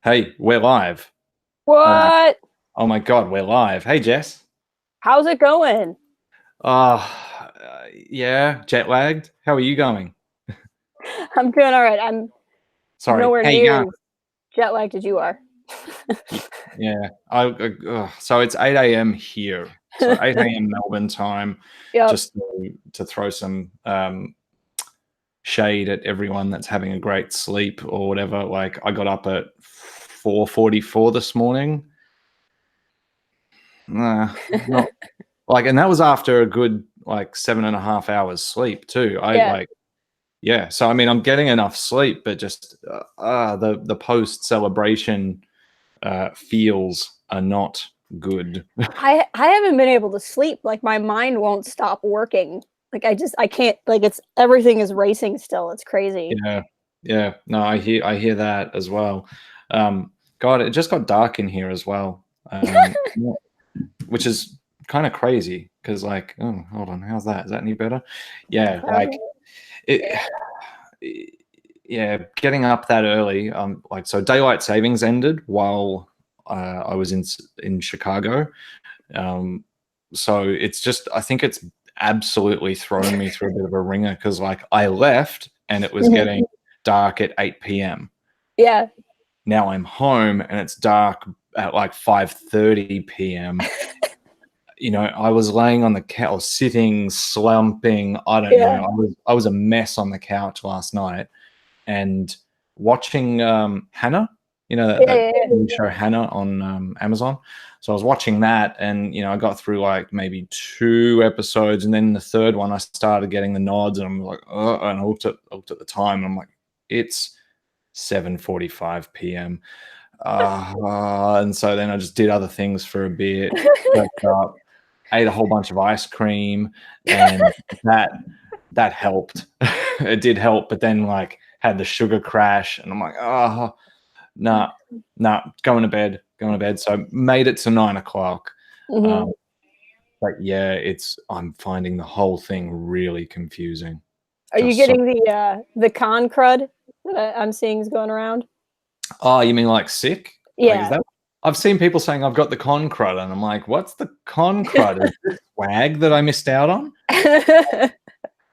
Hey, we're live. Oh my, What? oh my God, we're live. Hey, Jess. How's it going? Yeah, jet lagged. How are you going? I'm doing all right. I'm Sorry. nowhere How you near going? as jet lagged as you are. Y- Yeah. So it's 8 a.m. here. So 8 a.m. Melbourne time. Yep. Just to throw some shade at everyone that's having a great sleep or whatever. Like I got up at 4:44 this morning. Not like, and that was after a good like 7.5 hours sleep too. I Yeah. like. Yeah, so I mean, I'm getting enough sleep, but just the post celebration feels are not good. I haven't been able to sleep. Like my mind won't stop working. Like I can't like it's everything is racing still. It's crazy. Yeah, yeah. No, I hear that as well. God, it just got dark in here as well, yeah, which is kind of crazy because like, oh, hold on, how's that? Is that any better? Yeah, like it. Yeah. Yeah, getting up that early, like so daylight savings ended while I was in Chicago. Um, so it's just I think it's absolutely thrown me through a bit of a ringer because like I left and it was Mhm. getting dark at 8 p.m. Yeah. Now I'm home and it's dark at like 5:30 p.m. You know, I was laying on the couch, sitting, slumping. I don't know. Yeah. I was a mess on the couch last night and watching Hannah, you know, that, Yeah. that Yeah. Yeah. TV show Hannah on Amazon. So I was watching that, and you know, I got through like maybe two episodes, and then the third one, I started getting the nods, and I'm like, oh, and I looked at the time, and I'm like, it's 7:45 p.m. And so then I just did other things for a bit, woke up, ate a whole bunch of ice cream, and that helped. It did help, but then like had the sugar crash, and I'm like, oh, nah, nah, going to bed. So made it to 9 o'clock. Mhm. Um, but yeah, I'm finding the whole thing really confusing. Are you Just so. getting the con crud that I'm seeing is going around? Oh, you mean like sick? Like, is Yeah. that? I've seen people saying I've got the con crud, and I'm like, what's the con crud? Is this swag that I missed out on?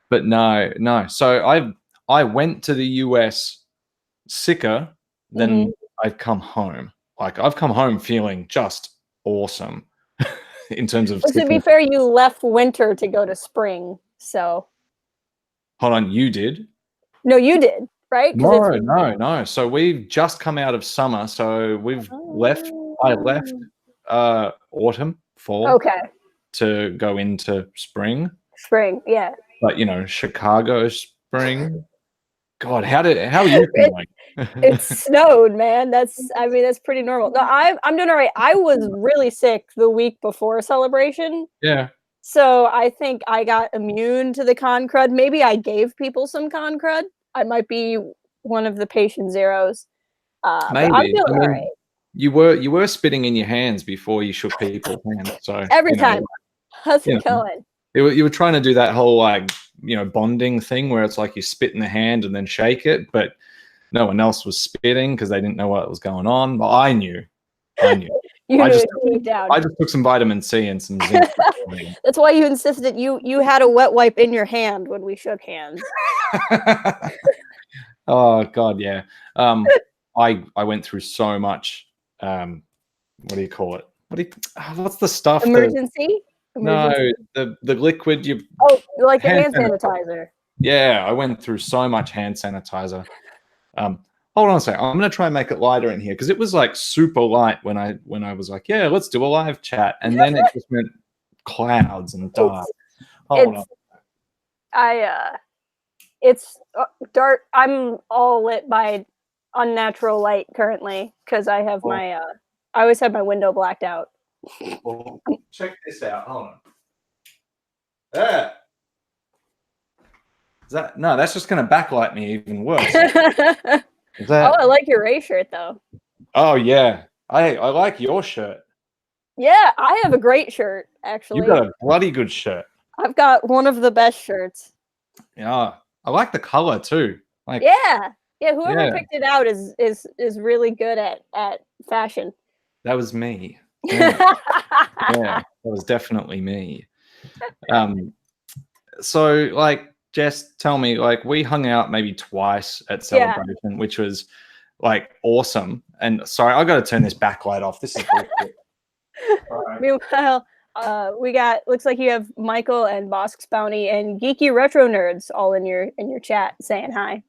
But no, no. So I went to the US sicker Mhm. than I've come home. Like I've come home feeling just awesome in terms of But to be sickness. fair, you left winter to go to spring, so Hold on, you did? no, you did, right? Because No, it's no, no. So we've just come out of summer. So we've left. I left oh, autumn, fall okay, to go into spring. spring, yeah. But you know, Chicago spring. God, how are you It feeling? it snowed, man. I mean, that's pretty normal. No, I'm doing all right. I was really sick the week before celebration, Yeah, so I think I got immune to the con crud. Maybe I gave people some con crud. I might be one of the patient zeros, but I'm maybe. I feeling all right mean, you were spitting in your hands before you shook people's hands. So every you know, time. How's you it know, going? you were trying to do that whole like bonding thing where it's like you spit in the hand and then shake it, but no one else was spitting because they didn't know what was going on. But I knew, I knew. You I knew just it deep down. I just took some vitamin C and some zinc this morning. That's why you insisted you had a wet wipe in your hand when we shook hands. Oh God, yeah. I went through so much. What do you call it? What's the stuff that? Emergency? No, Emergency? the liquid you Oh, like the hand hand sanitizer. sanitizer. Yeah, I went through so much hand sanitizer. Um, hold on a second. I'm gonna try and make it lighter in here because it was like super light when I was like, yeah, let's do a live chat, and then it just went clouds and dark. It's Hold on. it's I it's dark. I'm all lit by unnatural light currently because I have Well, my I always have my window blacked out. well, check this out. Hold on. Ah, is that no? That's just gonna backlight me even worse. Oh, Is that? I like your Ray shirt though. Oh yeah. I like your shirt. Yeah, I have a great shirt You actually. got a bloody good shirt. I've got one of the best shirts. Yeah. I like the color too. Like Yeah. Yeah, whoever Yeah, picked it out is really good at fashion. that was me. Yeah, yeah, that was definitely me. So like, Jess, tell me, like, we hung out maybe twice at Yeah. Celebration, which was like awesome. And sorry, I got to turn this backlight off. This is bullshit. All right. Meanwhile, looks like you have Michael and Bosk's Bounty and Geeky Retro Nerds all in your chat saying hi.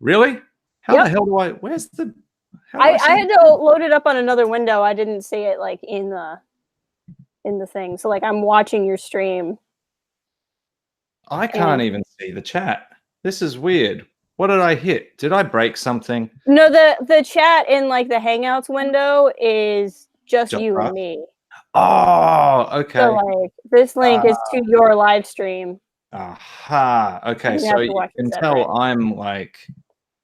Really? How Yep. the hell do I? Where's the? How do I I had to load it up on another window. I didn't see it like in the thing. So like I'm watching your stream. I can't even see the chat. This is weird. What did I hit? Did I break something? No, the chat in like the Hangouts window is just you us? and me. Oh, okay. So like this link is to your live stream. Aha. Okay, You so have to you watch it can separate. tell I'm like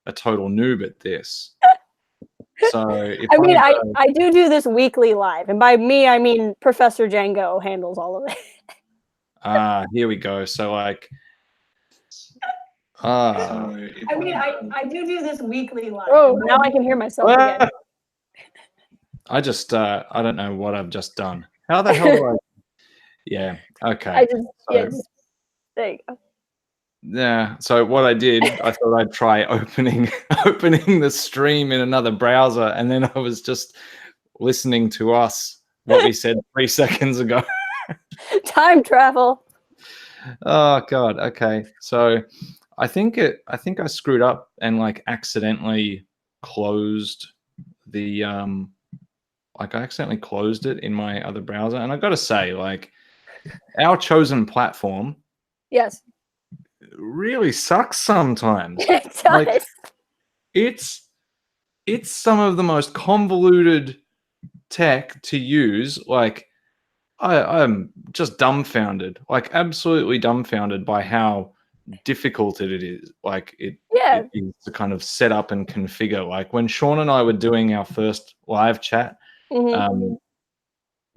a total noob at this. So if I mean, I do this weekly live, and by me I mean Professor Django handles all of it. Here we go. So like, I mean, I do this weekly live. Oh, now I can hear myself again. I just I don't know what I've just done. How the hell do I? Yeah. Okay. There you go. Yeah. So what I did, I thought I'd try opening the stream in another browser, and then I was just listening to us what we said 3 seconds ago. Time travel. Oh God. Okay. So I think I screwed up and like accidentally closed the like I accidentally closed it in my other browser, and I got to say, like, our chosen platform, yes, really sucks sometimes. It does. Like, it's some of the most convoluted tech to use. Like, I'm just dumbfounded, like absolutely dumbfounded by how difficult it is. Like it is to kind of set up and configure. Like when Sean and I were doing our first live chat,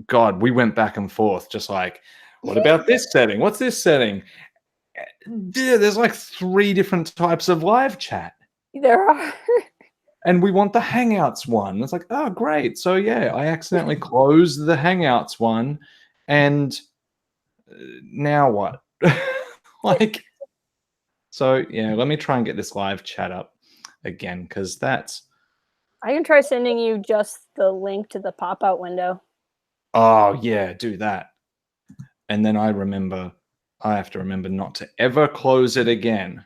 God, we went back and forth, just like, what about this setting? What's this setting? Yeah, there's like 3 different types of live chat. There are. And we want the Hangouts one. It's like, oh, great. So yeah, I accidentally closed the Hangouts one, and now what? Like, so yeah, let me try and get this live chat up again, because that's. I can try sending you just the link to the pop-out window. Oh yeah, do that. And then I have to remember not to ever close it again.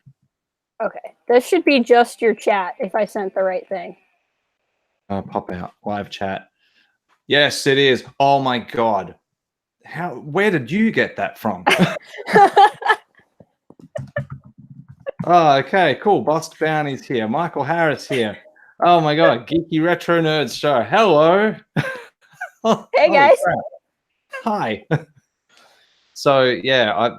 Okay, this should be just your chat if I sent the right thing. Pop out live chat. Yes, it is. Oh my God. Where did you get that from? Oh, okay, cool. Boss Bounty's here. Michael Harris here. Oh my God, Geeky Retro Nerds Show. Hello. Hey guys. Hi. So yeah,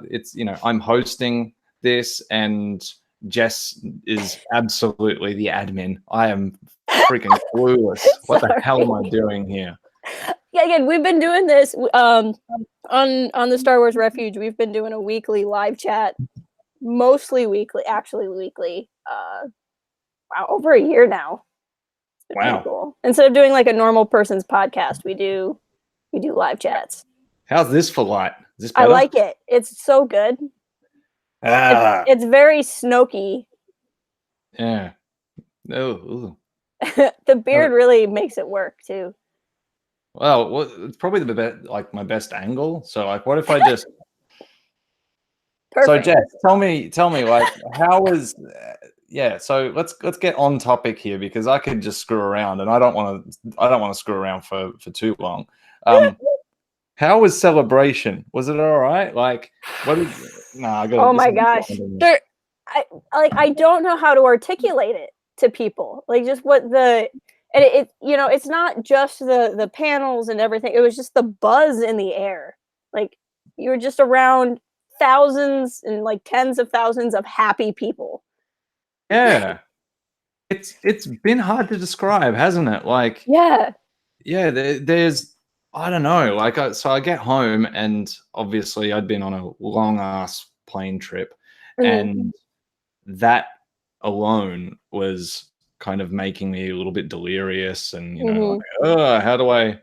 I'm hosting this, and Jess is absolutely the admin. I am freaking clueless. What the hell am I doing here? Yeah, again, we've been doing this on the Star Wars Refuge. We've been doing a weekly live chat, mostly weekly, actually weekly. Wow, over a year now. Wow. Cool. Instead of doing like a normal person's podcast, we do live chats. How's this for light? Is this better? I like it. It's so good. It's very Snoky. Yeah. Oh. The beard really makes it work too. Well, it's probably my best angle. So like, what if I just? Perfect. So Jess, tell me, like, how was? Yeah. So let's get on topic here, because I could just screw around, and I don't want to screw around for too long. How was Celebration? Was it all right? Like, what is? Nah, I got. Oh my gosh, I don't know how to articulate it to people. Like just what it's not just the panels and everything. It was just the buzz in the air. Like you were just around thousands and like tens of thousands of happy people. Yeah, it's been hard to describe, hasn't it? Like, yeah, there's. I don't know. Like, so I get home, and obviously I'd been on a long ass plane trip, and that alone was kind of making me a little bit delirious, and Mm-hmm. like, oh, how do I?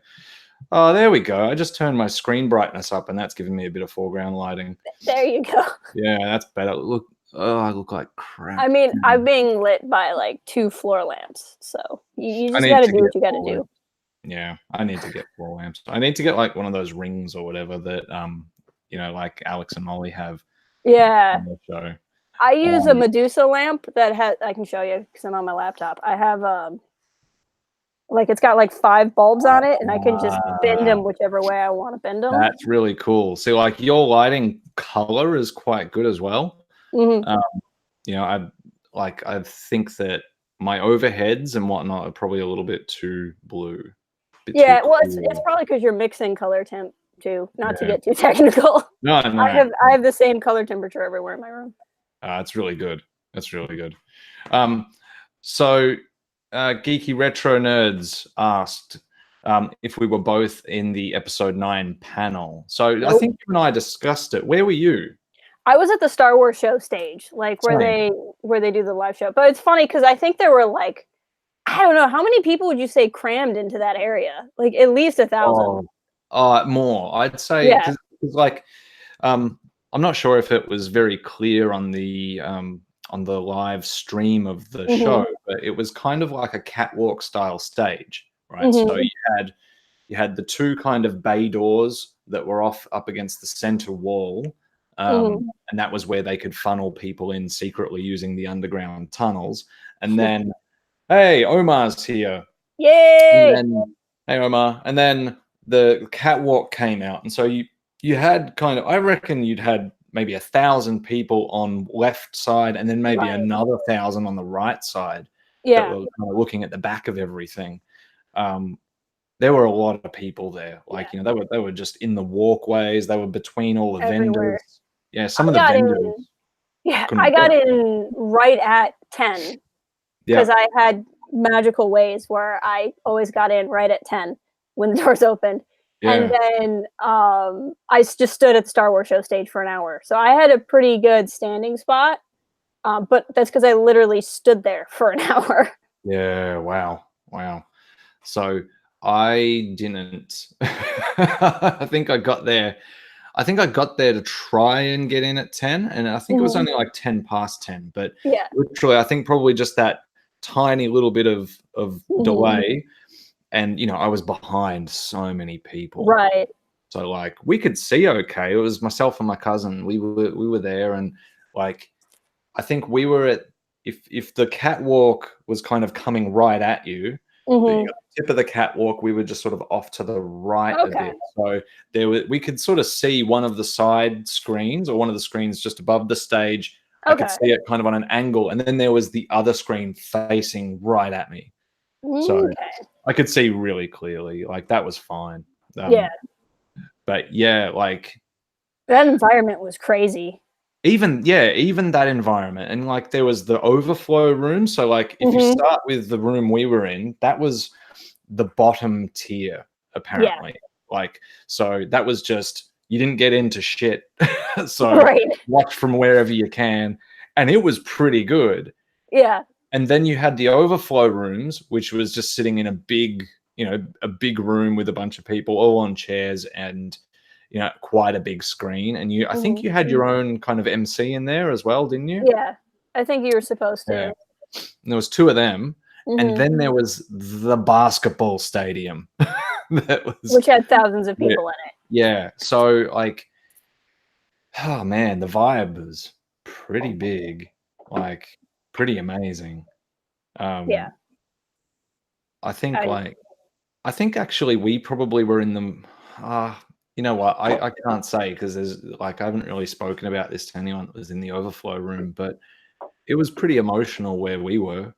Oh, there we go. I just turned my screen brightness up, and that's giving me a bit of foreground lighting. There you go. Yeah, that's better. Look, oh, I look like crap. I mean, I'm being lit by like 2 floor lamps, so you I just need got to to do get what you got to floor do. lamps. Yeah, I need to get floor lamps. I need to get like one of those rings or whatever that like Alex and Molly have Yeah. on the show. I use a Medusa lamp that I can show you because I'm on my laptop. I have like it's got like 5 bulbs on it, and I can just bend them whichever way I want to bend them. That's really cool. See, like your lighting color is quite good as well. Mm-hmm. I think that my overheads and whatnot are probably a little bit too blue. Yeah, well, it's probably because you're mixing color temp too. Not to Yeah. get too technical. No. I have the same color temperature everywhere in my room. It's really good. That's really good. So Geeky Retro Nerds asked if we were both in the episode 9 panel. So Nope. I think you and I discussed it. Where were you? I was at the Star Wars show stage, like where they do the live show. But it's funny because I think there were like, I don't know, how many people would you say crammed into that area? Like at least 1,000. More. I'd say Yeah. because like I'm not sure if it was very clear on the live stream of the show, but it was kind of like a catwalk style stage, right? So you had the 2 kind of bay doors that were up against the center wall. And that was where they could funnel people in secretly using the underground tunnels. And then, hey, Omar's here. Yay! Hey, Omar. And then the catwalk came out. And so you had kind of, I reckon you'd had maybe 1,000 people on left side, and then maybe another 1,000 on the right side. Yeah. That were kind of looking at the back of everything. There were a lot of people there. Like, they were just in the walkways. They were between all the vendors. Yeah, some of the vendors. I got in right at 10 because I had magical ways where I always got in right at 10 when the doors opened. Yeah. And then I just stood at the Star Wars show stage for an hour. So I had a pretty good standing spot, but that's because I literally stood there for an hour. Yeah, wow. So I didn't. I think I got there to try and get in at 10, and I think it was only like 10 past 10. But literally, I think probably just that tiny little bit of delay, and I was behind so many people. Right. So like we could see okay. It was myself and my cousin. We were there, and like I think we were at if the catwalk was kind of coming right at you. The tip of the catwalk, we were just sort of off to the right a bit. So we could sort of see one of the side screens, or one of the screens just above the stage. I could see it kind of on an angle, and then there was the other screen facing right at me. So I could see really clearly. Like that was fine. But yeah, like that environment was crazy. Even that environment, and like there was the overflow room. So like if you start with the room we were in, that was the bottom tier apparently. Like so that was just, you didn't get into shit. So watch from wherever you can, and it was pretty good. Yeah. And then you had the overflow rooms, which was just sitting in a big room with a bunch of people all on chairs, and quite a big screen. And I think you had your own kind of MC in there as well, didn't you? Yeah, I think you were supposed to. Yeah. And there was 2 of them. And then there was the basketball stadium. Which had thousands of people in it. Yeah. So like, oh man, the vibe was pretty big, like pretty amazing. I think actually we probably were in the you know what? I can't say because there's like I haven't really spoken about this to anyone that was in the overflow room, but it was pretty emotional where we were.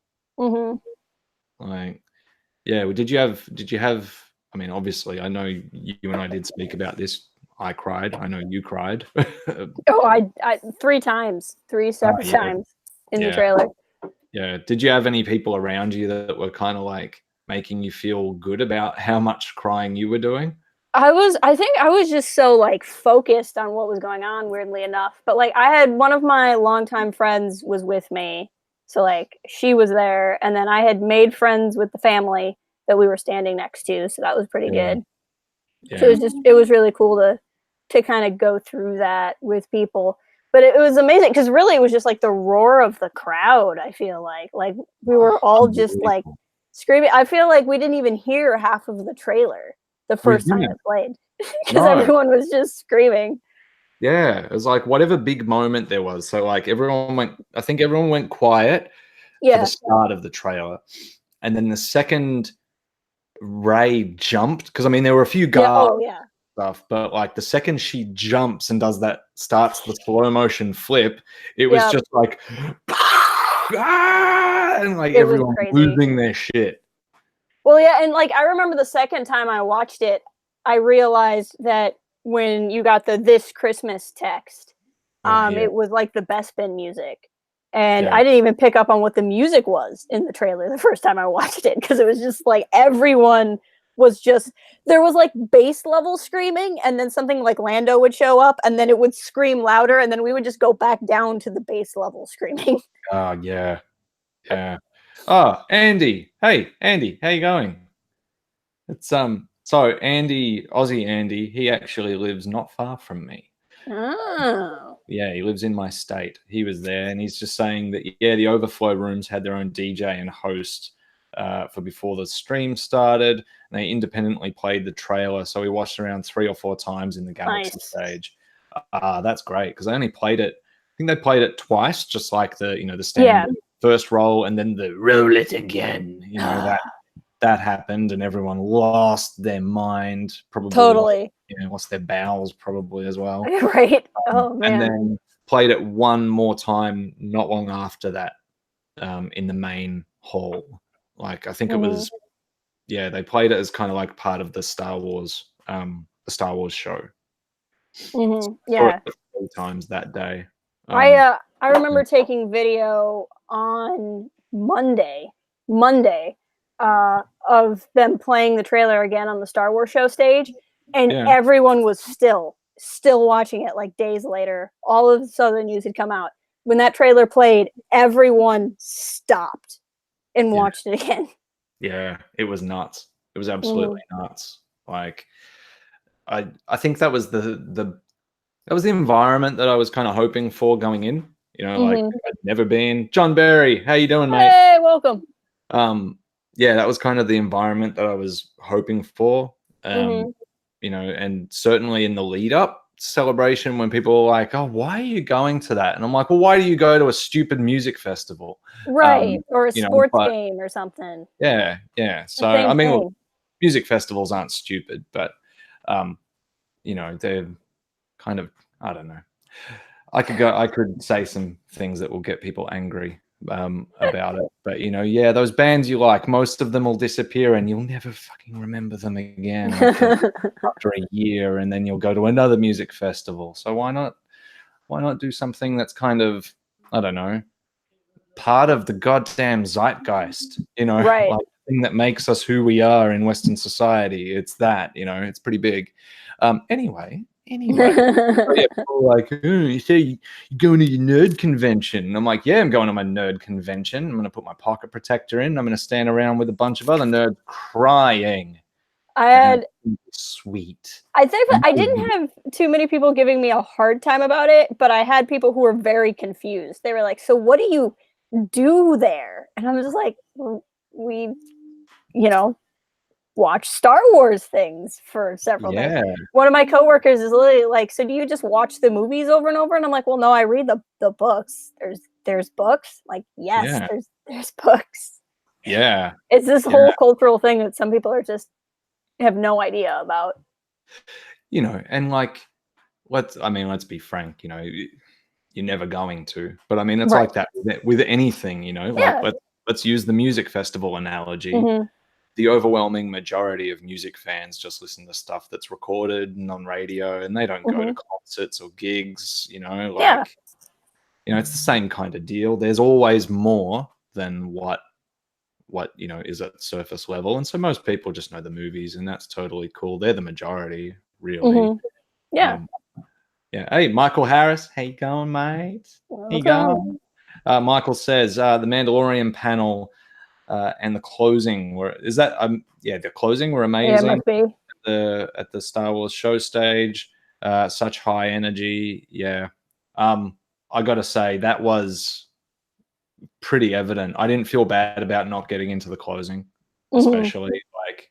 Like, yeah. Did you have? I mean, obviously, I know you and I did speak about this. I cried. I know you cried. I 3 times, 3 separate times in the trailer. Yeah. Did you have any people around you that were kind of like making you feel good about how much crying you were doing? I think I was just so like focused on what was going on, weirdly enough. But like I had one of my longtime friends was with me, So like she was there, and then I had made friends with the family that we were standing next to, so that was pretty Yeah. good. So Yeah. it was really cool to kind of go through that with people. But it was amazing because really it was just like the roar of the crowd. I feel like we were all just like Unbelievable. screaming. I feel like we didn't even hear half of the trailer the We first time didn't. it played because No. everyone was just screaming. Yeah. It was like whatever big moment there was. So like I think everyone went quiet for the Yeah. start of the trailer. And then the second Ray jumped, because I mean there were a few Yeah. guards Oh yeah. stuff, but like the second she jumps and starts the slow motion flip, it was Yeah. just like ah, and like It was everyone crazy. losing their shit. Well, yeah, and like I remember the second time I watched it, I realized that when you got the "This Christmas" text, Oh yeah, it was like the Bespin music, and yeah, I didn't even pick up on what the music was in the trailer the first time I watched it because it was just like everyone was just there was like base level screaming, and then something like Lando would show up, and then it would scream louder, and then we would just go back down to the base level screaming. oh yeah, yeah. Oh, Andy. Hey, Andy, how you going? It's so Andy, Aussie Andy, he actually lives not far from me. Oh, Yeah, he lives in my state. He was there, and he's just saying that yeah, the overflow rooms had their own DJ and host for before the stream started, and they independently played the trailer. So we watched around 3 or 4 times in the Galaxy nice. stage. That's great because I only played it. I think they played it twice, just like the Yeah. standard first roll and then the roll it again. That happened, and everyone lost their mind. Probably Totally. lost their bowels probably as well. Right. Oh And man. then played it one more time not long after that in the main hall. Like I think it Mhm. was, yeah, they played it as kind of like part of the Star Wars show. Mhm. Saw it Yeah. 3 times that day. I remember taking video on Monday, of them playing the trailer again on the Star Wars show stage, and Yeah, everyone was still watching it like days later. All of the Southern news had come out. When that trailer played, everyone stopped and yeah, watched it again. yeah. It was nuts. It was Mhm. absolutely nuts. Like I think that was the environment that I was kind of hoping for going in. Like Mhm. I'd never been. John Berry, how you doing, mate? Hey, welcome. Yeah, that was kind of the environment that I was hoping for. Um, Mhm. and certainly in the lead up celebration when people were like, "Oh, why are you going to that?" And I'm like, "Well, why do you go to a stupid music festival?" Right, or a sports But game or something. yeah, yeah. The So same I mean, look, thing. music festivals aren't stupid, but um, they're kind of, I don't know. I could say some things that will get people angry about it, but yeah, those bands you like, most of them will disappear, and you'll never fucking remember them again after a year, and then you'll go to another music festival. So why not do something that's kind of, I don't know, part of the goddamn zeitgeist, Right. like the thing that makes us who we are in Western society. It's that, it's pretty big. Anyway. So yeah, people were like, "Oh, you say you're going to your nerd convention." And I'm like, "Yeah, I'm going to my nerd convention. I'm going to put my pocket protector in. I'm going to stand around with a bunch of other nerds crying, I and had sweet." I think I didn't have too many people giving me a hard time about it, but I had people who were very confused. They were like, "So what do you do there?" And I'm just like, "Well, we, you know, watch Star Wars things for several days." Yeah, One of my coworkers is literally like, "So do you just watch the movies over and over?" And I'm like, "Well, no, I read the books. There's books." Like, yes, yeah, there's books. yeah, It's this yeah. whole cultural thing that some people are just have no idea about. And like, let's be frank. You're never going to. But I mean, it's Right. like that with anything. Like Yeah. let's use the music festival analogy. Mhm. The overwhelming majority of music fans just listen to stuff that's recorded and on radio, and they don't go to Mhm. concerts or gigs. Yeah. It's the same kind of deal. There's always more than what is at surface level, and so most people just know the movies, and that's totally cool. They're the majority, really. Mhm. Yeah. Um, yeah. Hey, Michael Harris, how you going, mate? How you Welcome. going? Michael says the Mandalorian panel and the closing the closing were amazing. Yeah, it must be. At the Star Wars show stage, such high energy. Yeah, I got to say that was pretty evident. I didn't feel bad about not getting into the closing, especially like,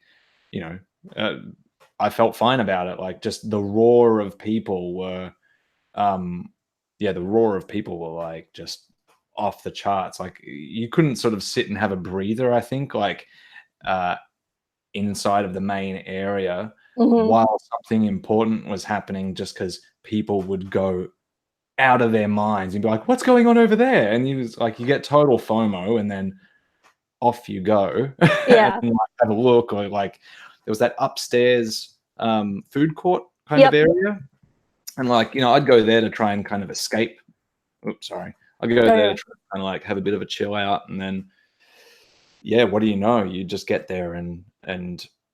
you know, I felt fine about it. Like just the roar of people were, the roar of people were like just off the charts. Like you couldn't sort of sit and have a breather. I think like inside of the main area while something important was happening, just because people would go out of their minds and be like, what's going on over there? And you was like, you get total FOMO and then off you go. Yeah. And like, have a look, or like there was that upstairs food court kind of area. And like, you know, I'd go there to try and kind of escape. Oops, sorry. I'd go there to try and kind of like have a bit of a chill out. And then, yeah, what do you know? You just get there and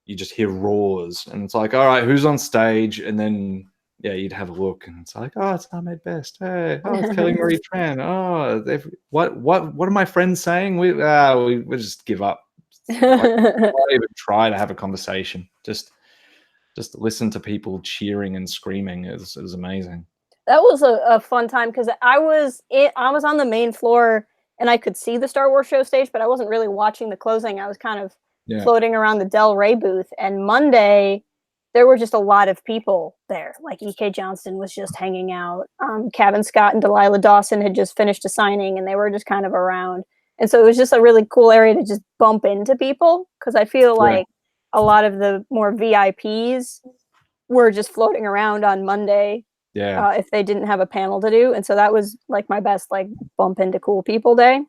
you just hear roars. And it's like, all right, who's on stage? And then, yeah, you'd have a look and it's like, oh, it's Ahmed Best. Hey, oh, it's Kelly Marie Tran. Oh, what are my friends saying? We just give up. Like, not even try to have a conversation. Just listen to people cheering and screaming. It was amazing. That was a fun time because I was on the main floor and I could see the Star Wars show stage, but I wasn't really watching the closing. I was kind of floating around the Del Rey booth. And Monday, there were just a lot of people there. Like E.K. Johnston was just hanging out. Kevin Scott and Delilah Dawson had just finished a signing, and they were just kind of around. And so it was just a really cool area to just bump into people, because I feel like a lot of the more VIPs were just floating around on Monday. Yeah. If they didn't have a panel to do. And so that was like my best like bump into cool people day.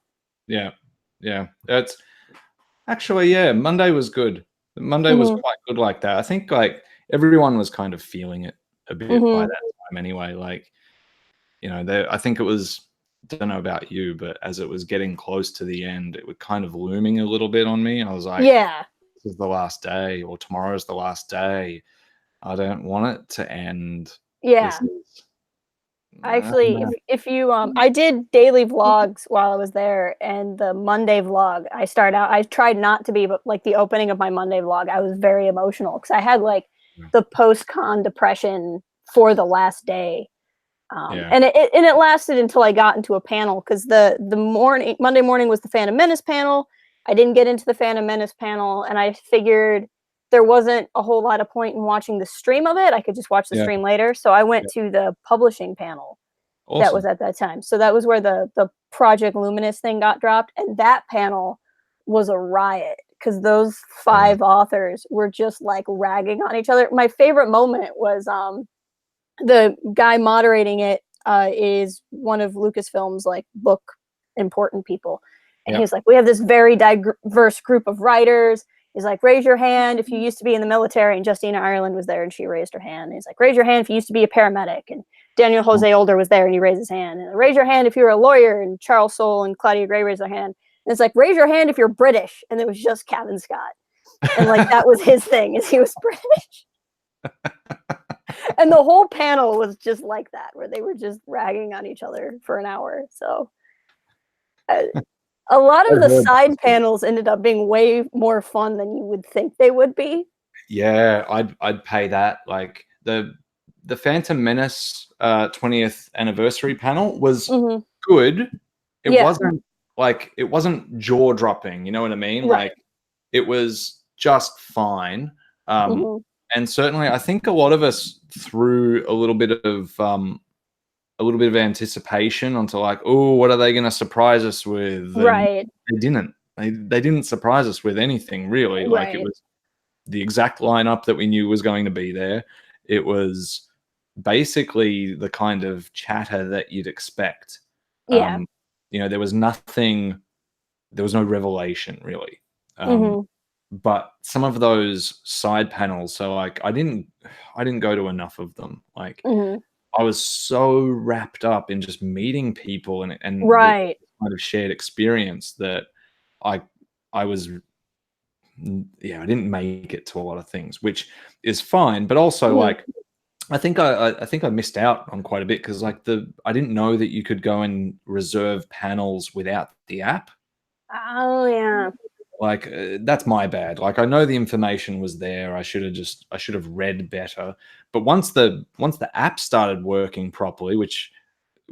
Yeah. Yeah. That's actually, yeah, Monday was good. Monday was quite good like that. I think like everyone was kind of feeling it a bit by that time anyway. Like, you know, I think it was, I don't know about you, but as it was getting close to the end, it was kind of looming a little bit on me. I was like, yeah, this is the last day, or tomorrow's the last day. I don't want it to end. Yeah. Actually, if you I did daily vlogs while I was there, and the Monday vlog, I tried not to be, but like the opening of my Monday vlog, I was very emotional because I had like the post-con depression for the last day. And it lasted until I got into a panel, because the Monday morning was the Phantom Menace panel. I didn't get into the Phantom Menace panel, and I figured there wasn't a whole lot of point in watching the stream of it. I could just watch the stream later. So I went to the publishing panel that was at that time. So that was where the Project Luminous thing got dropped. And that panel was a riot, because those 5 authors were just like ragging on each other. My favorite moment was the guy moderating it is one of Lucasfilm's like book important people. And he was like, we have this very diverse group of writers. He's like, raise your hand if you used to be in the military. And Justina Ireland was there and she raised her hand. And he's like, raise your hand if you used to be a paramedic. And Daniel Jose Older was there and he raised his hand. And raise your hand if you're a lawyer. And Charles Soule and Claudia Gray raised their hand. And it's like, raise your hand if you're British. And it was just Kevin Scott. And like, that was his thing, is he was British. And the whole panel was just like that, where they were just ragging on each other for an hour. So a lot of the side panels ended up being way more fun than you would think they would be. Yeah, I'd pay that. Like the Phantom Menace 20th anniversary panel was good. It wasn't jaw dropping. You know what I mean? Right. Like it was just fine. And certainly, I think a lot of us threw a little bit of anticipation onto like, oh, what are they going to surprise us with? Right. And they didn't surprise us with anything really. Like it was the exact lineup that we knew was going to be there. It was basically the kind of chatter that you'd expect. Yeah. You know, there was no revelation really. But some of those side panels, so like I didn't go to enough of them. Like I was so wrapped up in just meeting people and right, kind of shared experience that I didn't make it to a lot of things, which is fine. But also like I think I missed out on quite a bit because like I didn't know that you could go and reserve panels without the app. Oh yeah. Like that's my bad. Like I know the information was there. I should have read better. But once the app started working properly, which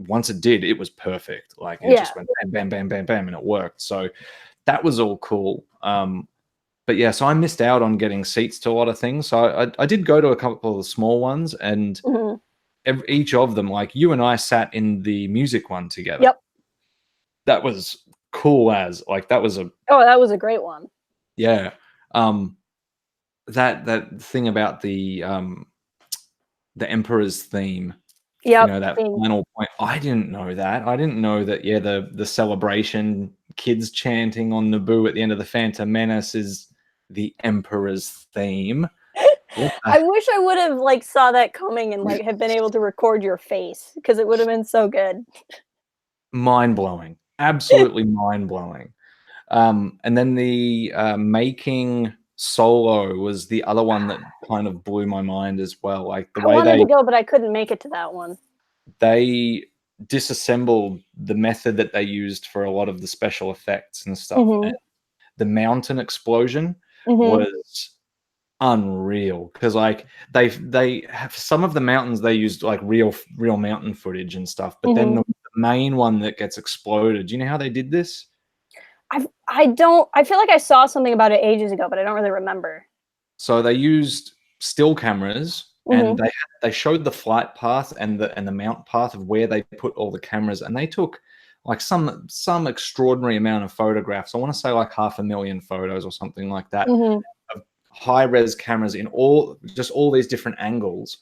once it did, it was perfect. Like it Yeah. just went bam, bam, bam, bam, bam, and it worked. So that was all cool. But yeah, so I missed out on getting seats to a lot of things. So I did go to a couple of the small ones, and Mhm. each of them, like you and I sat in the music one together. Yep. That was cool as like that was a Oh, that was a great one. yeah. That thing about the Emperor's theme, you Yep. know, that Same. final point. I didn't know that. I didn't know that, yeah, the celebration, kids chanting on Naboo at the end of the Phantom Menace is the Emperor's theme. What the I wish I would have like saw that coming and like have been able to record your face because it would have been so good. mind-blowing. Absolutely mind-blowing. And then the making Solo was the other one that kind of blew my mind as well. Like the I way wanted to go, but I couldn't make it to that one. they disassembled the method that they used for a lot of the special effects and stuff. And Mhm. the mountain explosion Mhm. was unreal because like they have some of the mountains they used like real mountain footage and stuff, but then Mhm. the main one that gets exploded, do you know how they did this? I don't. I feel like I saw something about it ages ago, but I don't really remember. So they used still cameras, and Mhm. they showed the flight path and the mount path of where they put all the cameras, and they took like some extraordinary amount of photographs. I want to say like 500,000 photos or something like that Mhm. of high res cameras in all these different angles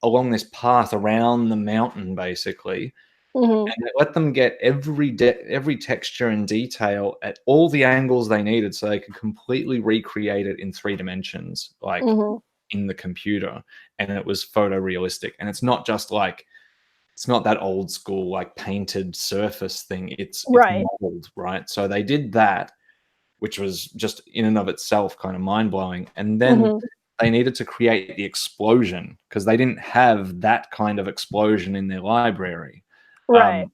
along this path around the mountain, basically. Mhm. And it let them get every texture and detail at all the angles they needed, so they could completely recreate it in 3 dimensions, like Mhm. in the computer, and it was photorealistic. And it's not that old school like painted surface thing. It's Right. modeled, right? So they did that, which was just in and of itself kind of mind blowing. And then Mhm. they needed to create the explosion because they didn't have that kind of explosion in their library. Right.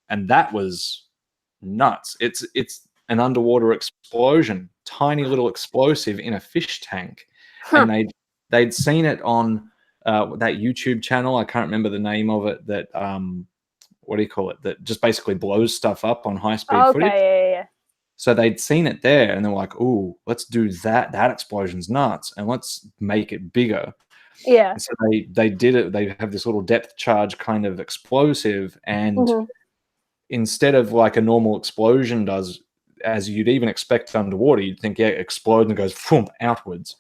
And that was nuts. It's an underwater explosion, tiny little explosive in a fish tank, Huh. and they'd seen it on that YouTube channel. I can't remember the name of it. That what do you call it? That just basically blows stuff up on high speed Okay. footage. Yeah. Yeah. So they'd seen it there, and they're like, "Ooh, let's do that. That explosion's nuts, and let's make it bigger." Yeah. And so they did it. They have this little depth charge kind of explosive, and Mhm. instead of like a normal explosion does, as you'd even expect underwater, you'd think, yeah, it explodes and goes boom, outwards.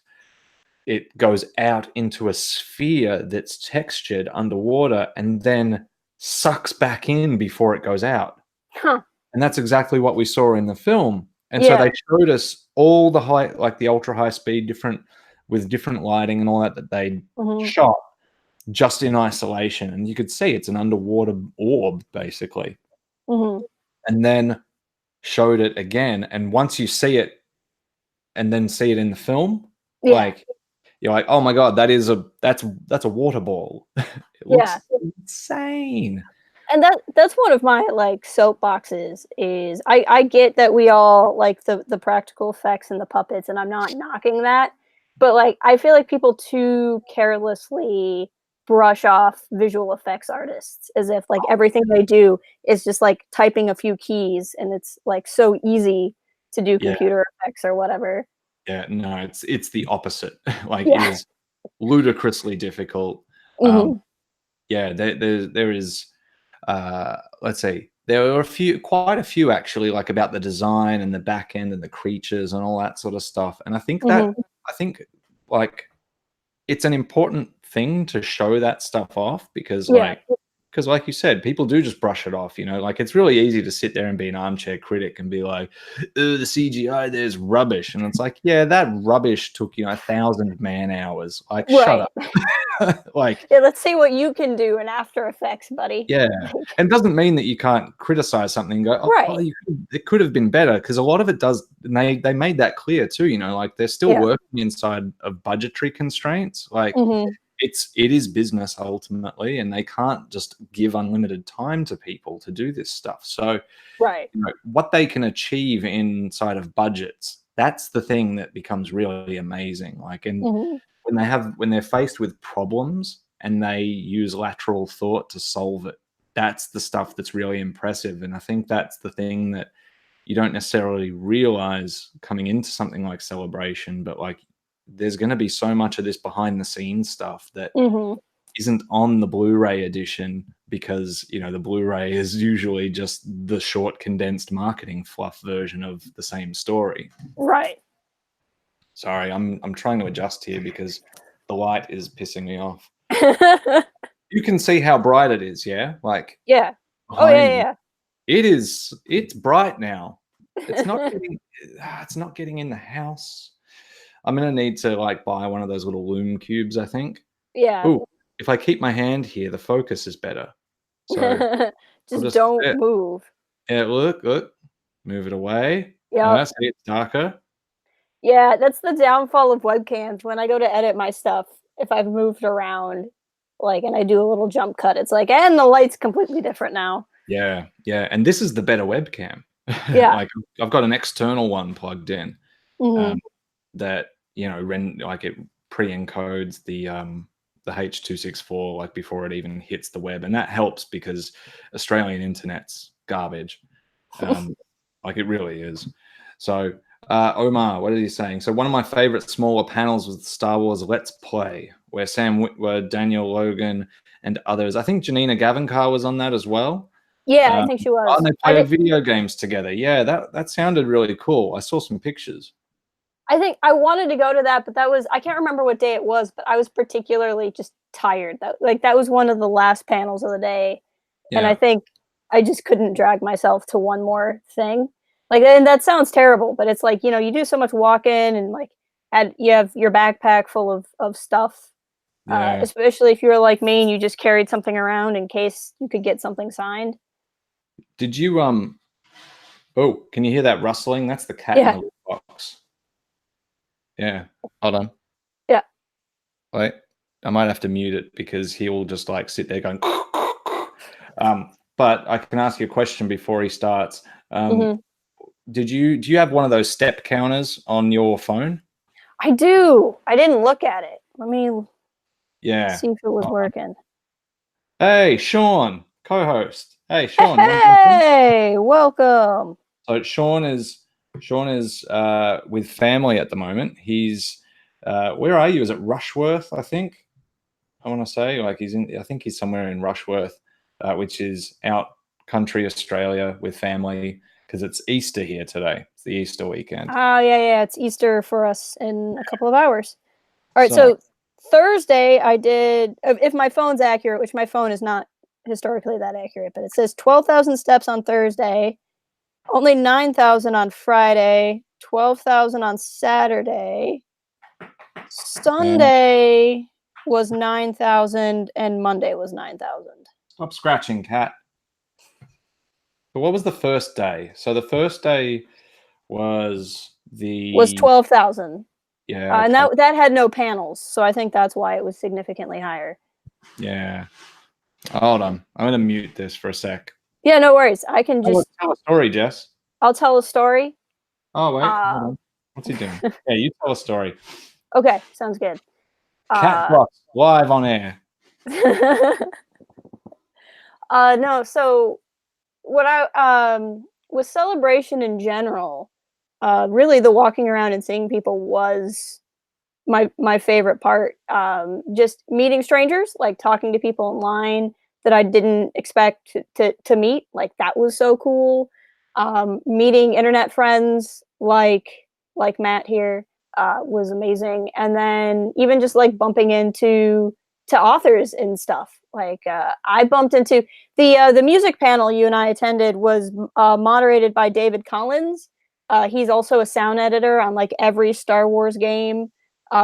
It goes out into a sphere that's textured underwater and then sucks back in before it goes out. Huh. And that's exactly what we saw in the film. And so Yeah. they showed us all the high, like the ultra high speed, different with different lighting and all that they Mhm. shot just in isolation. And you could see it's an underwater orb, basically. Mhm. And then showed it again, and once you see it and then see it in the film, Yeah. like you're like, oh my god, that's a water ball. It Yeah. looks insane. And that's one of my like soapboxes is I get that we all like the practical effects and the puppets, and I'm not knocking that, but like I feel like people too carelessly brush off visual effects artists as if like everything they do is just like typing a few keys and it's like so easy to do Yeah, computer effects or whatever. yeah, no, it's the opposite. Like it Yeah. is ludicrously difficult. Um, Mhm. yeah, there is let's see, there are quite a few actually, like about the design and the back end and the creatures and all that sort of stuff. And Mhm. I think like it's an important thing to show that stuff off Yeah. because like you said, people do just brush it off, you know, like it's really easy to sit there and be an armchair critic and be like, the CGI there's rubbish, and it's like, yeah, that rubbish took 1,000 man hours, like shut Right. up. Like Yeah, let's see what you can do in After Effects, buddy. yeah, and it doesn't mean that you can't criticize something and go, oh well, Right. it could have been better, because a lot of it does, and they made that clear too, like they're still Yeah. working inside of budgetary constraints, like Mhm. it is business ultimately, and they can't just give unlimited time to people to do this stuff. So Right. what they can achieve inside of budgets, that's the thing that becomes really amazing. Like, and Mhm. when they're faced with problems and they use lateral thought to solve it, that's the stuff that's really impressive. And I think that's the thing that you don't necessarily realize coming into something like Celebration, but like there's going to be so much of this behind the scenes stuff that Mhm. isn't on the Blu-ray edition, because the Blu-ray is usually just the short condensed marketing fluff version of the same story. Right. Sorry, I'm trying to adjust here because the light is pissing me off. You can see how bright it is, yeah? Like Yeah. Oh, behind me. yeah. It's bright now. It's not getting in the house. I'm gonna need to like buy one of those little loom cubes, I think. Yeah. Oh, if I keep my hand here, the focus is better. So I'll Just just don't move. yeah, look, move it away. Yep. See, it's darker. Yeah, that's the downfall of webcams. When I go to edit my stuff, if I've moved around, like, and I do a little jump cut, it's like, and the light's completely different now. Yeah, and this is the better webcam. Yeah. Like I've got an external one plugged in, Mhm. that like it pre-encodes the H.264 like before it even hits the web, and that helps because Australian internet's garbage. Like it really is. So Omar, what are you saying? So one of my favorite smaller panels was the Star Wars Let's Play, where Sam Witwer, Daniel Logan, and others. I think Janina Gavankar was on that as well. Yeah, I think she was. And they I played did video games together. Yeah, that sounded really cool. I saw some pictures. I think I wanted to go to that, but that was I can't remember what day it was, but I was particularly just tired. That was one of the last panels of the day, and I Yeah. think I just couldn't drag myself to one more thing. Like, and that sounds terrible, but it's like, you do so much walking and like you have your backpack full of stuff. Yeah. Especially if you were like me and you just carried something around in case you could get something signed. Did you oh, can you hear that rustling? That's the cat in Yeah. the little box. Yeah. Hold on. Yeah. Wait. I might have to mute it because he will just like sit there going but I can ask you a question before he starts. Mhm. Do you have one of those step counters on your phone? I do. I didn't look at it. Let me Yeah. see if it was Oh. working. Hey, Sean, co-host. Hey, Sean, you want to jump in? Hey, welcome. So Sean is with family at the moment. He's where are you? Is it Rushworth? I think I want to say like I think he's somewhere in Rushworth, which is out country Australia with family because it's Easter here today. It's the Easter weekend. Oh, yeah, it's Easter for us in a couple of hours. All right, So so Thursday I did, if my phone's accurate, which my phone is not historically that accurate, but it says 12,000 steps on Thursday, only 9,000 on Friday, 12,000 on Saturday. Sunday was 9,000 and Monday was 9,000. stop scratching, cat. But what was the first day? So the first day was 12,000. yeah, And okay. that had no panels, so I think that's why it was significantly higher. Yeah. Hold on. I'm going to mute this for a sec. Yeah, no worries. I can just Tell a story, Jess. I'll tell a story. Oh, wait. Hold on. What's he doing? Yeah, you tell a story. Okay, sounds good. Cat Box live on air. No, so what I with Celebration in general, really the walking around and seeing people was my favorite part. Just meeting strangers, like talking to people in line that I didn't expect to meet, like that was so cool. Meeting internet friends like Matt here was amazing, and then even just like bumping into to authors and stuff. Like I bumped into the music panel you and I attended was moderated by David Collins. He's also a sound editor on like every Star Wars game,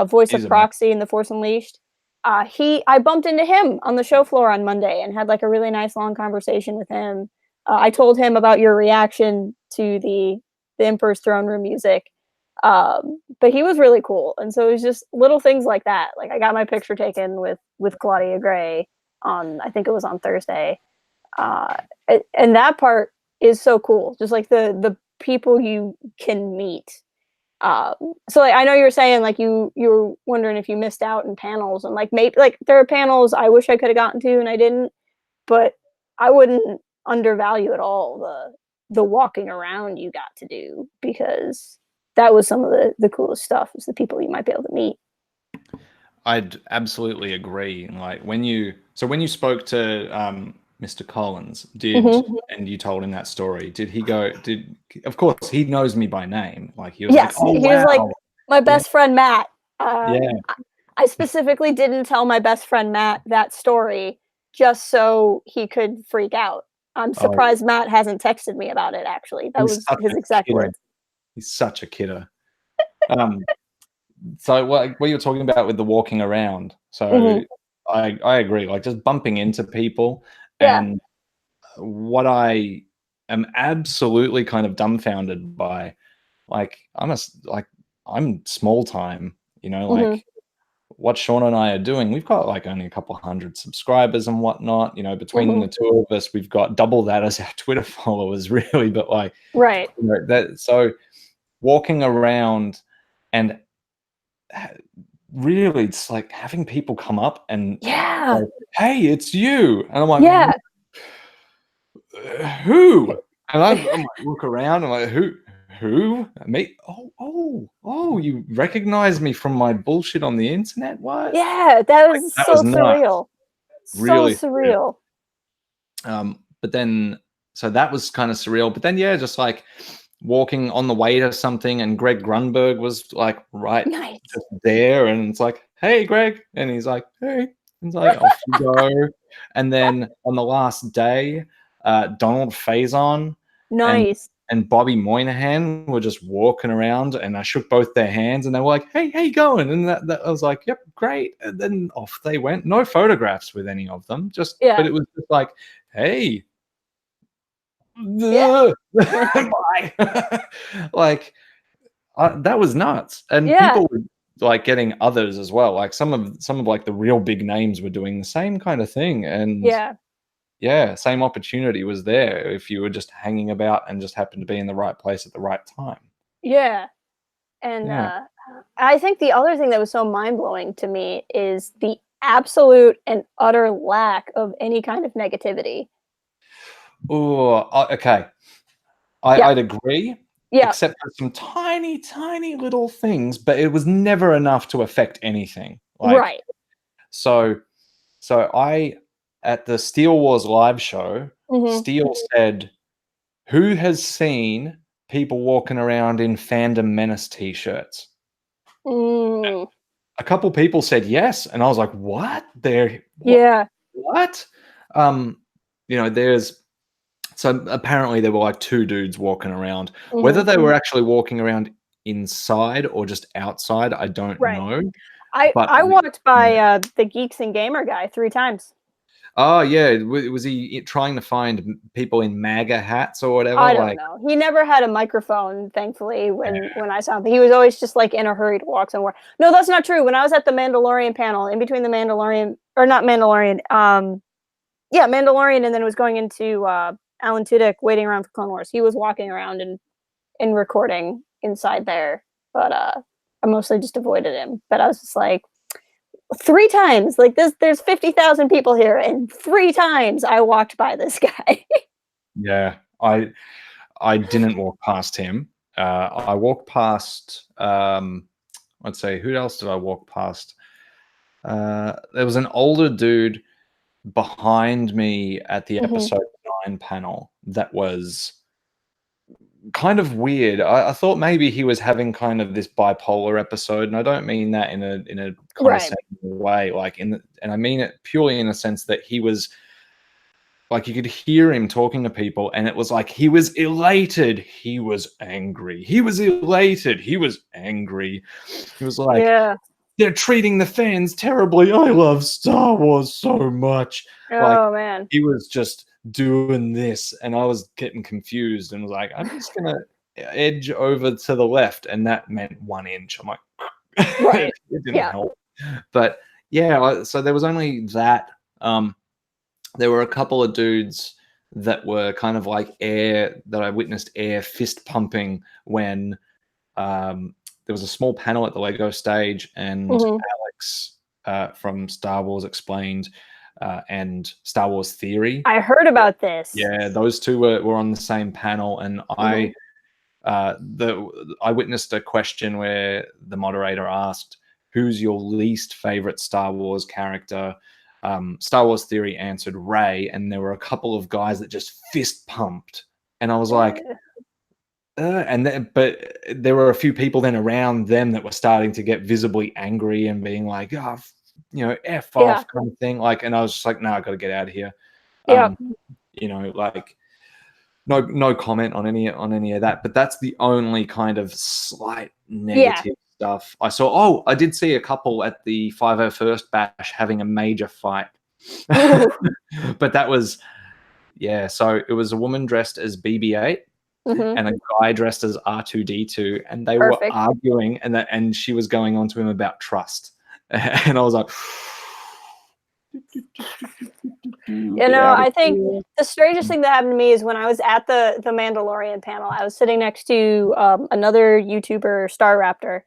voice He's of amazing. Proxy in The Force Unleashed. I bumped into him on the show floor on Monday and had like a really nice long conversation with him. I told him about your reaction to the Emperor's Throne Room music, But he was really cool, and so it was just little things like that. Like I got my picture taken with Claudia Gray on, I think it was on Thursday, uh, and that part is so cool. Just like the people you can meet. So like, I know you were saying like you were wondering if you missed out in panels, and like maybe like there are panels I wish I could have gotten to and I didn't, but I wouldn't undervalue at all the walking around you got to do, because that was some of the coolest stuff, is the people you might be able to meet. I'd absolutely agree. Like when you spoke to Mr. Collins, and you told him that story, did he go? Of course he knows me by name. Like he was Yes, like, oh he was wow, like my yeah, best friend Matt. yeah, I specifically didn't tell my best friend Matt that story just so he could freak out. I'm oh, surprised Matt hasn't texted me about it, actually. That he's was such his a exact kidder. words. He's such a kidder. So what you were talking about with the walking around, so Mhm. I agree. Like just bumping into people, Yeah. and what I am absolutely kind of dumbfounded by, like I'm small time, Mhm. like what Sean and I are doing. We've got like only a couple hundred subscribers and whatnot. Between Mhm. the two of us, we've got double that as our Twitter followers, really. But like, Right. that. So walking around and really, it's like having people come up and Yeah. like, "Hey, it's you," and I'm like, Yeah. Who?" And I'm like, look around. I'm like, Who? Me? Oh! You recognize me from my bullshit on the internet? What? Yeah, that Like was that so was nuts. surreal. So Really surreal. surreal. But then, so that was kind of surreal. But then, yeah, just like walking on the way to something, and Greg Grunberg was like right Nice. just there, and it's like, "Hey, Greg," and he's like, "Hey," and it's like, "Off you go." And then on the last day, Donald Faison and Nice. Bobby Moynihan were just walking around, and I shook both their hands, and they were like, "Hey, how you going?" And that I was like, "Yep, great." And then off they went. No photographs with any of them, but Yeah. it was just like, "Hey, Yeah. bye." Like that was nuts, and Yeah. people were like getting others as well. Like some of like the real big names were doing the same kind of thing, and Yeah. yeah, same opportunity was there if you were just hanging about and just happened to be in the right place at the right time. Yeah. And Yeah. I think the other thing that was so mind blowing to me is the absolute and utter lack of any kind of negativity. Oh, okay. Yeah. I'd agree, Yeah. except for some tiny, tiny little things, but it was never enough to affect anything. Like, Right. so, I at the Steel Wars live show, Mhm. Steel said, "Who has seen people walking around in Fandom Menace t-shirts?" Mm. A couple people said yes, and I was like, "What? Yeah. What?" Um, there's so apparently there were like two dudes walking around. Whether Mhm. they were actually walking around inside or just outside, I don't Right. know. I But I walked yeah. by the Geeks and Gamer guy 3 times. Oh yeah, was he trying to find people in MAGA hats or whatever? I don't Like, know. He never had a microphone, thankfully, when yeah, I saw him. He was always just like in a hurry to walk somewhere. No, that's not true. When I was at the Mandalorian panel, in between the Mandalorian, or not Mandalorian, yeah, Mandalorian, and then was going into Alan Tudyk waiting around for Clone Wars. He was walking around and recording inside there, but I mostly just avoided him. But I was just like 3 times, like this. There's 50,000 people here, and 3 times I walked by this guy. yeah. I didn't walk past him. I walked past. Let's say, who else did I walk past? There was an older dude behind me at the Mhm. episode 9 panel that was kind of weird. I thought maybe he was having kind of this bipolar episode, and I don't mean that in a Right. condescending way, like and I mean it purely in the sense that he was like, you could hear him talking to people, and it was like he was elated, he was angry, he was elated, he was angry. He was like, Yeah. "They're treating the fans terribly. I love Star Wars so much." Like, Oh man. he was just doing this, and I was getting confused and was like, edge over to the left, and that meant 1 inch. I'm like, Right. it didn't Yeah. help. But yeah, so there was only that. There were a couple of dudes that were kind of like I witnessed air fist pumping when there was a small panel at the Lego stage, and Alex from Star Wars Explained and Star Wars Theory. I heard about this. Yeah, those two were on the same panel, and I witnessed a question where the moderator asked, "Who's your least favorite Star Wars character?" Star Wars Theory answered Rey, and there were a couple of guys that just fist pumped, and I was like, but there were a few people then around them that were starting to get visibly angry and being like, "Oh, F off," kind of thing. Like, and I was just like, "No, I got to get out of here." Like, no comment on any of that. But that's the only kind of slight negative stuff I saw. Oh, I did see a couple at the 501st bash having a major fight. But that was, so it was a woman dressed as BB-8 and a guy dressed as R2-D2, and they were arguing, and she was going on to him about trust. And I was like, I think the strangest thing that happened to me is when I was at the Mandalorian panel. I was sitting next to another YouTuber, Star Raptor,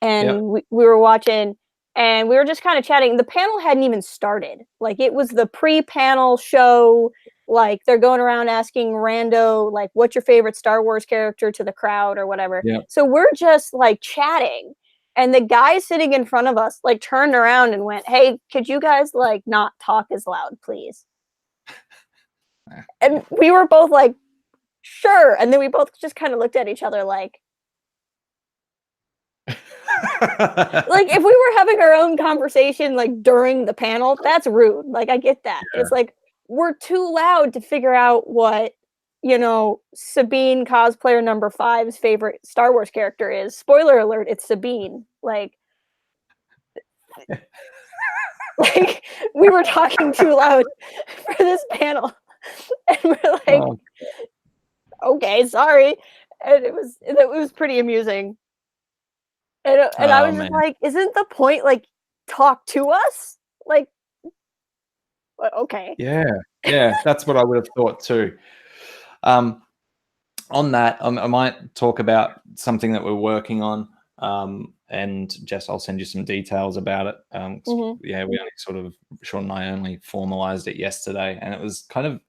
and we were watching, and we were just kind of chatting. The panel hadn't even started. Like, it was the pre-panel show. Like, they're going around asking rando, like, what's your favorite Star Wars character to the crowd or whatever. So we're just like chatting. And the guy sitting in front of us like turned around and went, "Hey, could you guys like not talk as loud, please?" And we were both like, "Sure." And then we both just kind of looked at each other like, like, if we were having our own conversation like during the panel, that's rude. Like, I get that. It's like, we're too loud to figure out what, Sabine cosplayer number 5's favorite Star Wars character is. Spoiler alert, it's Sabine. Like, we were talking too loud for this panel. And we're like, okay, sorry. And it was pretty amusing. And I was just like, isn't the point like talk to us? Like, okay. Yeah, that's what I would have thought too. On that, I might talk about something that we're working on. And Jess, I'll send you some details about it. We only Sean and I only formalized it yesterday, and it was kind of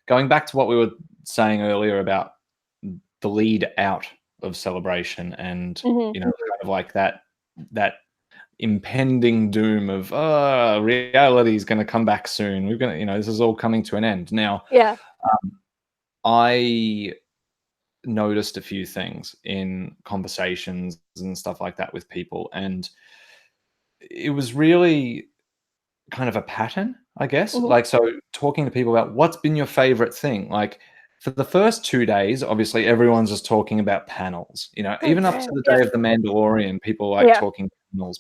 going back to what we were saying earlier about the lead out of Celebration, and kind of like that impending doom of reality is going to come back soon. We're going to, this is all coming to an end now. I noticed a few things in conversations and stuff like that with people, and it was really kind of a pattern, I guess. Like, so talking to people about what's been your favorite thing, like for the first 2 days, obviously everyone's just talking about panels, even up to the day of the Mandalorian, people like talking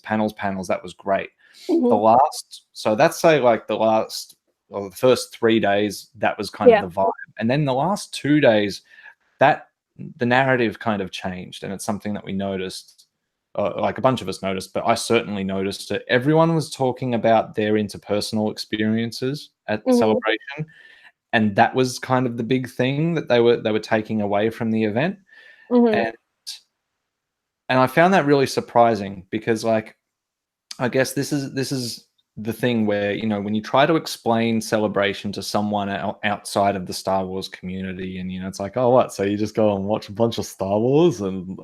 panels, that was great. So that's say like the first 3 days, that was kind of the vibe. And then the last 2 days, that the narrative kind of changed, and it's something that we noticed, like a bunch of us noticed, but I certainly noticed it. Everyone was talking about their interpersonal experiences at Celebration, and that was kind of the big thing that they were taking away from the event. And I found that really surprising, because like, I guess this is the thing where, when you try to explain Celebration to someone outside of the Star Wars community, and it's like, oh, what? So you just go and watch a bunch of Star Wars and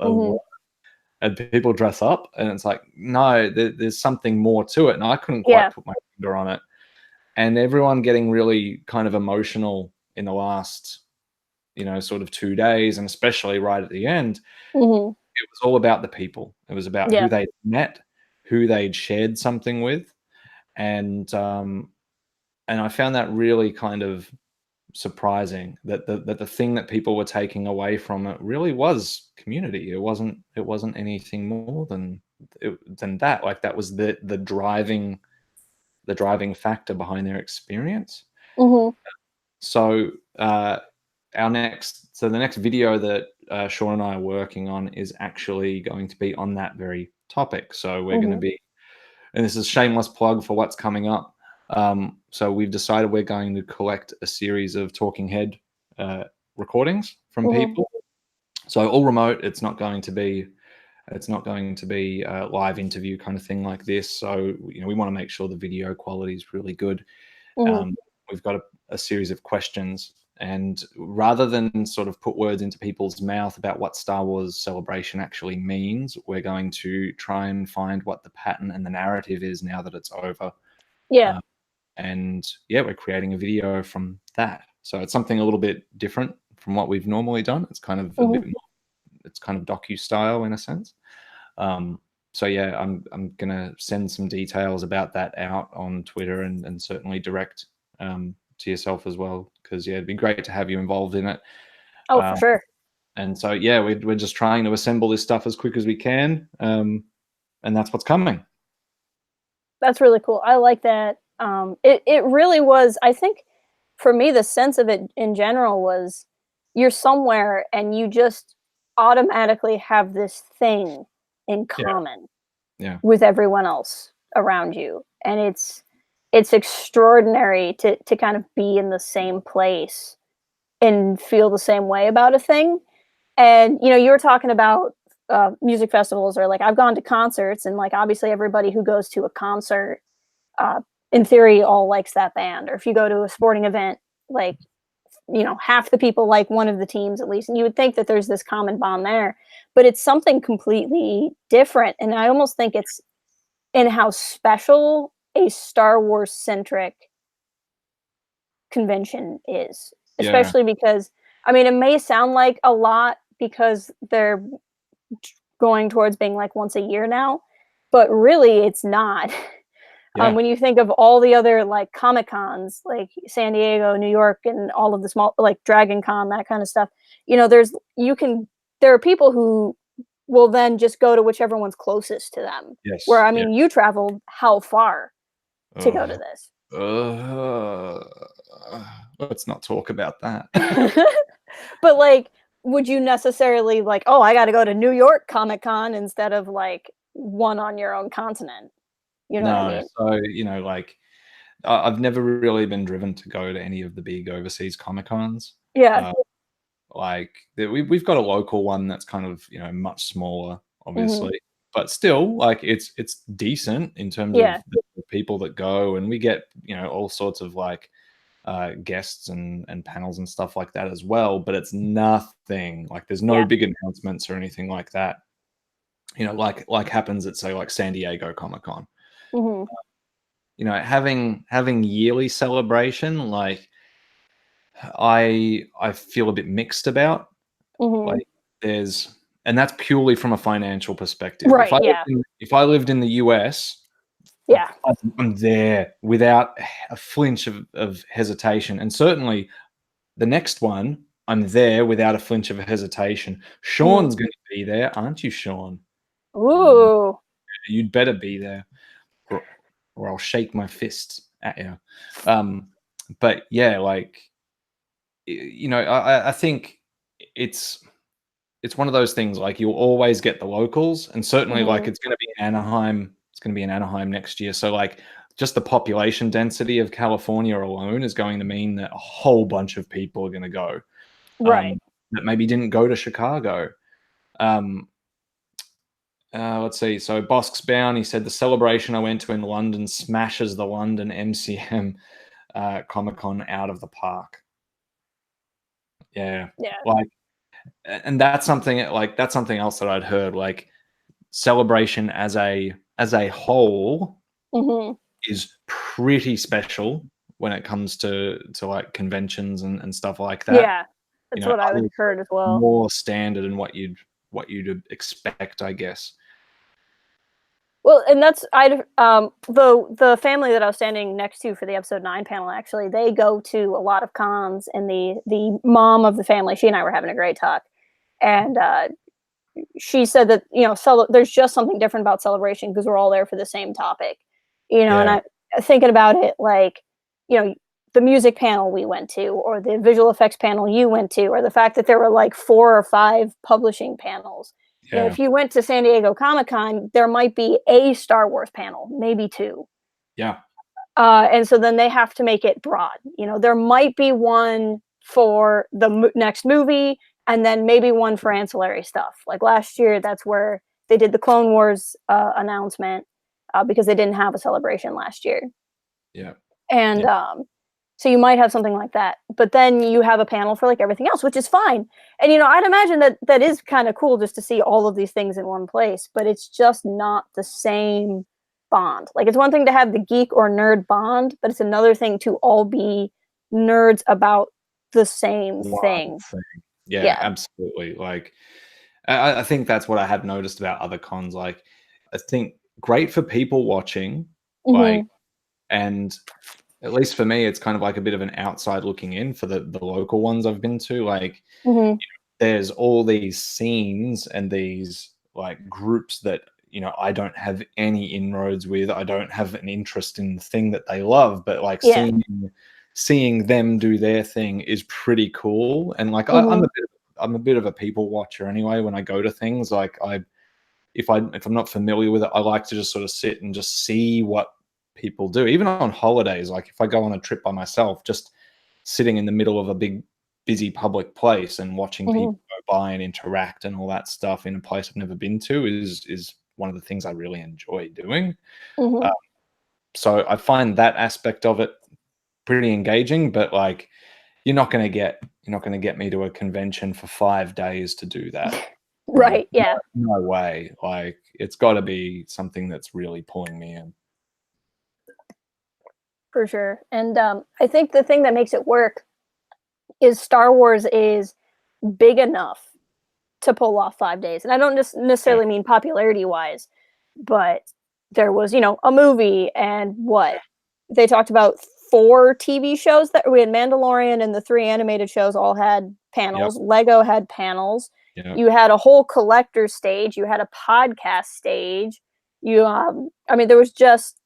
people dress up? And it's like, no, there's something more to it, and I couldn't quite put my finger on it. And everyone getting really kind of emotional in the last, sort of 2 days, and especially right at the end, it was all about the people. It was about who they'd met, who they'd shared something with. And I found that really kind of surprising, that the thing that people were taking away from it really was community. It wasn't anything more than that. Like, that was the driving factor behind their experience. So the next video that Sean and I are working on is actually going to be on that very topic. So we're going to be, and this is a shameless plug for what's coming up. So we've decided we're going to collect a series of talking head recordings from people. So all remote. It's not going to be a live interview kind of thing like this. So we want to make sure the video quality is really good. We've got a series of questions, and rather than sort of put words into people's mouth about what Star Wars Celebration actually means, we're going to try and find what the pattern and the narrative is now that it's over. Yeah. And yeah, we're creating a video from that. So it's something a little bit different from what we've normally done. It's kind of a bit more, it's kind of docu style in a sense. So yeah, I'm gonna send some details about that out on Twitter and certainly direct to yourself as well, because yeah, it'd be great to have you involved in it. Oh, for sure. And so yeah, we're just trying to assemble this stuff as quick as we can, and that's what's coming. That's really cool. I like that. It really was. I think for me, the sense of it in general was you're somewhere and you just automatically have this thing in common with everyone else around you, and it's extraordinary to kind of be in the same place and feel the same way about a thing. And you were talking about music festivals, or like I've gone to concerts, and like obviously everybody who goes to a concert, in theory, all likes that band. Or if you go to a sporting event, like half the people like one of the teams at least, and you would think that there's this common bond there, but it's something completely different. And I almost think it's in how special a Star Wars centric convention is, especially because I mean, it may sound like a lot because they're going towards being like once a year now, but really it's not. When you think of all the other like Comic Cons, like San Diego, New York, and all of the small, like Dragon Con, that kind of stuff, there are people who will then just go to whichever one's closest to them. Yes. Where, I mean, you traveled how far to go to this? Let's not talk about that. But like, would you necessarily like, oh, I got to go to New York Comic Con instead of like one on your own continent? You know what I mean? So, like, I've never really been driven to go to any of the big overseas Comic Cons. Yeah. Like, we've got a local one that's kind of, much smaller, obviously. But still, like, it's decent in terms of the people that go, and we get, all sorts of, like, guests and panels and stuff like that as well. But it's nothing, like, there's no big announcements or anything like that, like happens at, say, like San Diego Comic-Con. Having yearly celebration, like, I feel a bit mixed about. Like, and that's purely from a financial perspective. Right, if I lived in the US, I'm there without a flinch of hesitation. And certainly the next one, I'm there without a flinch of hesitation. Sean's going to be there, aren't you, Sean? Ooh. You'd better be there, or I'll shake my fist at you. But yeah, like, I think it's one of those things, like, you'll always get the locals, and certainly like it's going to be Anaheim. It's going to be in Anaheim next year. So like, just the population density of California alone is going to mean that a whole bunch of people are going to go, right? That maybe didn't go to Chicago. Let's see. So Bosk's Bound, he said the celebration I went to in London smashes the London MCM Comic-Con out of the park. Yeah. Like, and that's something else that I'd heard. Like, celebration as a whole is pretty special when it comes to like conventions and stuff like that. Yeah, that's what I would heard as well. More standard and what you'd expect, I guess. Well, and that's the family that I was standing next to for the episode 9 panel, actually, they go to a lot of cons, and the mom of the family, she and I were having a great talk, and she said that there's just something different about celebration because we're all there for the same topic, and I thinking about it, like, the music panel we went to, or the visual effects panel you went to, or the fact that there were like 4 or 5 publishing panels. You know, Yeah. if you went to San Diego Comic-Con, there might be a Star Wars panel, maybe 2. Yeah. And so then they have to make it broad. You know, there might be one for the next movie, and then maybe one for ancillary stuff. Like last year, that's where they did the Clone Wars announcement because they didn't have a celebration last year. Yeah. And Yeah. so you might have something like that, but then you have a panel for like everything else, which is fine. And you know, I'd imagine that that is kind of cool just to see all of these things in one place, but it's just not the same bond. Like it's one thing to have the geek or nerd bond, but it's another thing to all be nerds about the same One thing. thing. Yeah, Yeah. absolutely. Like, I think that's what I have noticed about other cons. Like, I think great for people watching, like, Mhm. and at least for me, it's kind of like a bit of an outside looking in for the local ones I've been to. Like, Mhm. there's all these scenes and these like groups that I don't have any inroads with. I don't have an interest in the thing that they love, but like Yeah. seeing them do their thing is pretty cool. And like Mhm. I'm a bit of a people watcher anyway. When I go to things, like if I'm not familiar with it, I like to just sort of sit and just see what people do. Even on holidays, like if I go on a trip by myself, just sitting in the middle of a big busy public place and watching people Mhm. go by and interact and all that stuff in a place I've never been to is one of the things I really enjoy doing. Uh, Mhm. so I find that aspect of it pretty engaging, but like you're not gonna get me to a convention for 5 days to do that. Like, Right. Yeah. no way. Like, it's got to be something that's really pulling me in. For sure. And I think the thing that makes it work is Star Wars is big enough to pull off 5 days. And I don't just Yeah, necessarily mean popularity wise, but there was, you know, a movie and what? They talked about 4 TV shows that we had Mandalorian and the 3 animated shows all had yep, panels. Lego had panels. yep. You had a whole collector stage, you had a podcast stage. You I mean there was just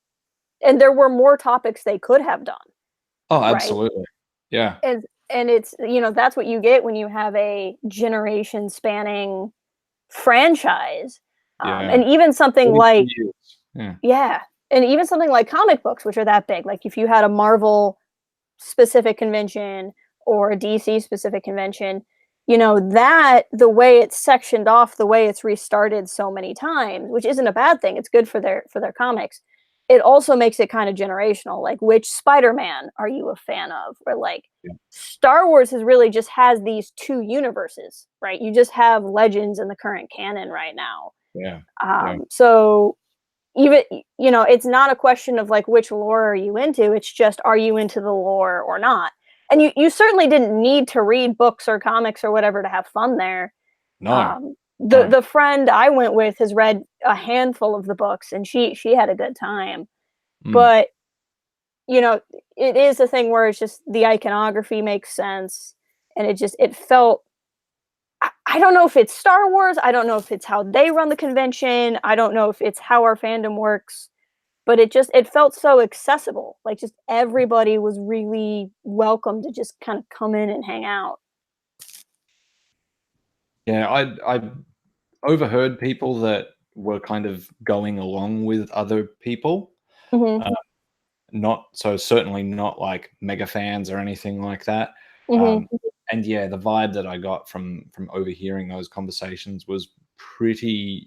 and there were more topics they could have done, Oh, right? absolutely. Yeah, And it's you know, that's what you get when you have a generation spanning franchise. yeah. And even something 42 like years. Yeah. yeah, and even something like comic books, which are that big, like if you had a Marvel specific convention or a DC specific convention, you know, that the way it's sectioned off, the way it's restarted so many times, which isn't a bad thing. It's good for their comics. It also makes it kind of generational. Like which Spider-Man are you a fan of? Or like Yeah. Star Wars has really just has these 2 universes, right? You just have Legends in the current canon right now. Yeah. Yeah. So even you know it's not a question of like which lore are you into, it's just are you into the lore or not. And you certainly didn't need to read books or comics or whatever to have fun there. No, no. The friend I went with has read a handful of the books and she had a good time, Mm. but you know it is a thing where it's just the iconography makes sense and it felt I don't know if it's Star Wars, I don't know if it's how they run the convention, I don't know if it's how our fandom works, but it felt so accessible. Like just everybody was really welcome to just kind of come in and hang out. Yeah, I overheard people that were kind of going along with other people. Mhm. Uh, not so certainly not like mega fans or anything like that. Mhm. Um, and yeah, the vibe that I got from overhearing those conversations was pretty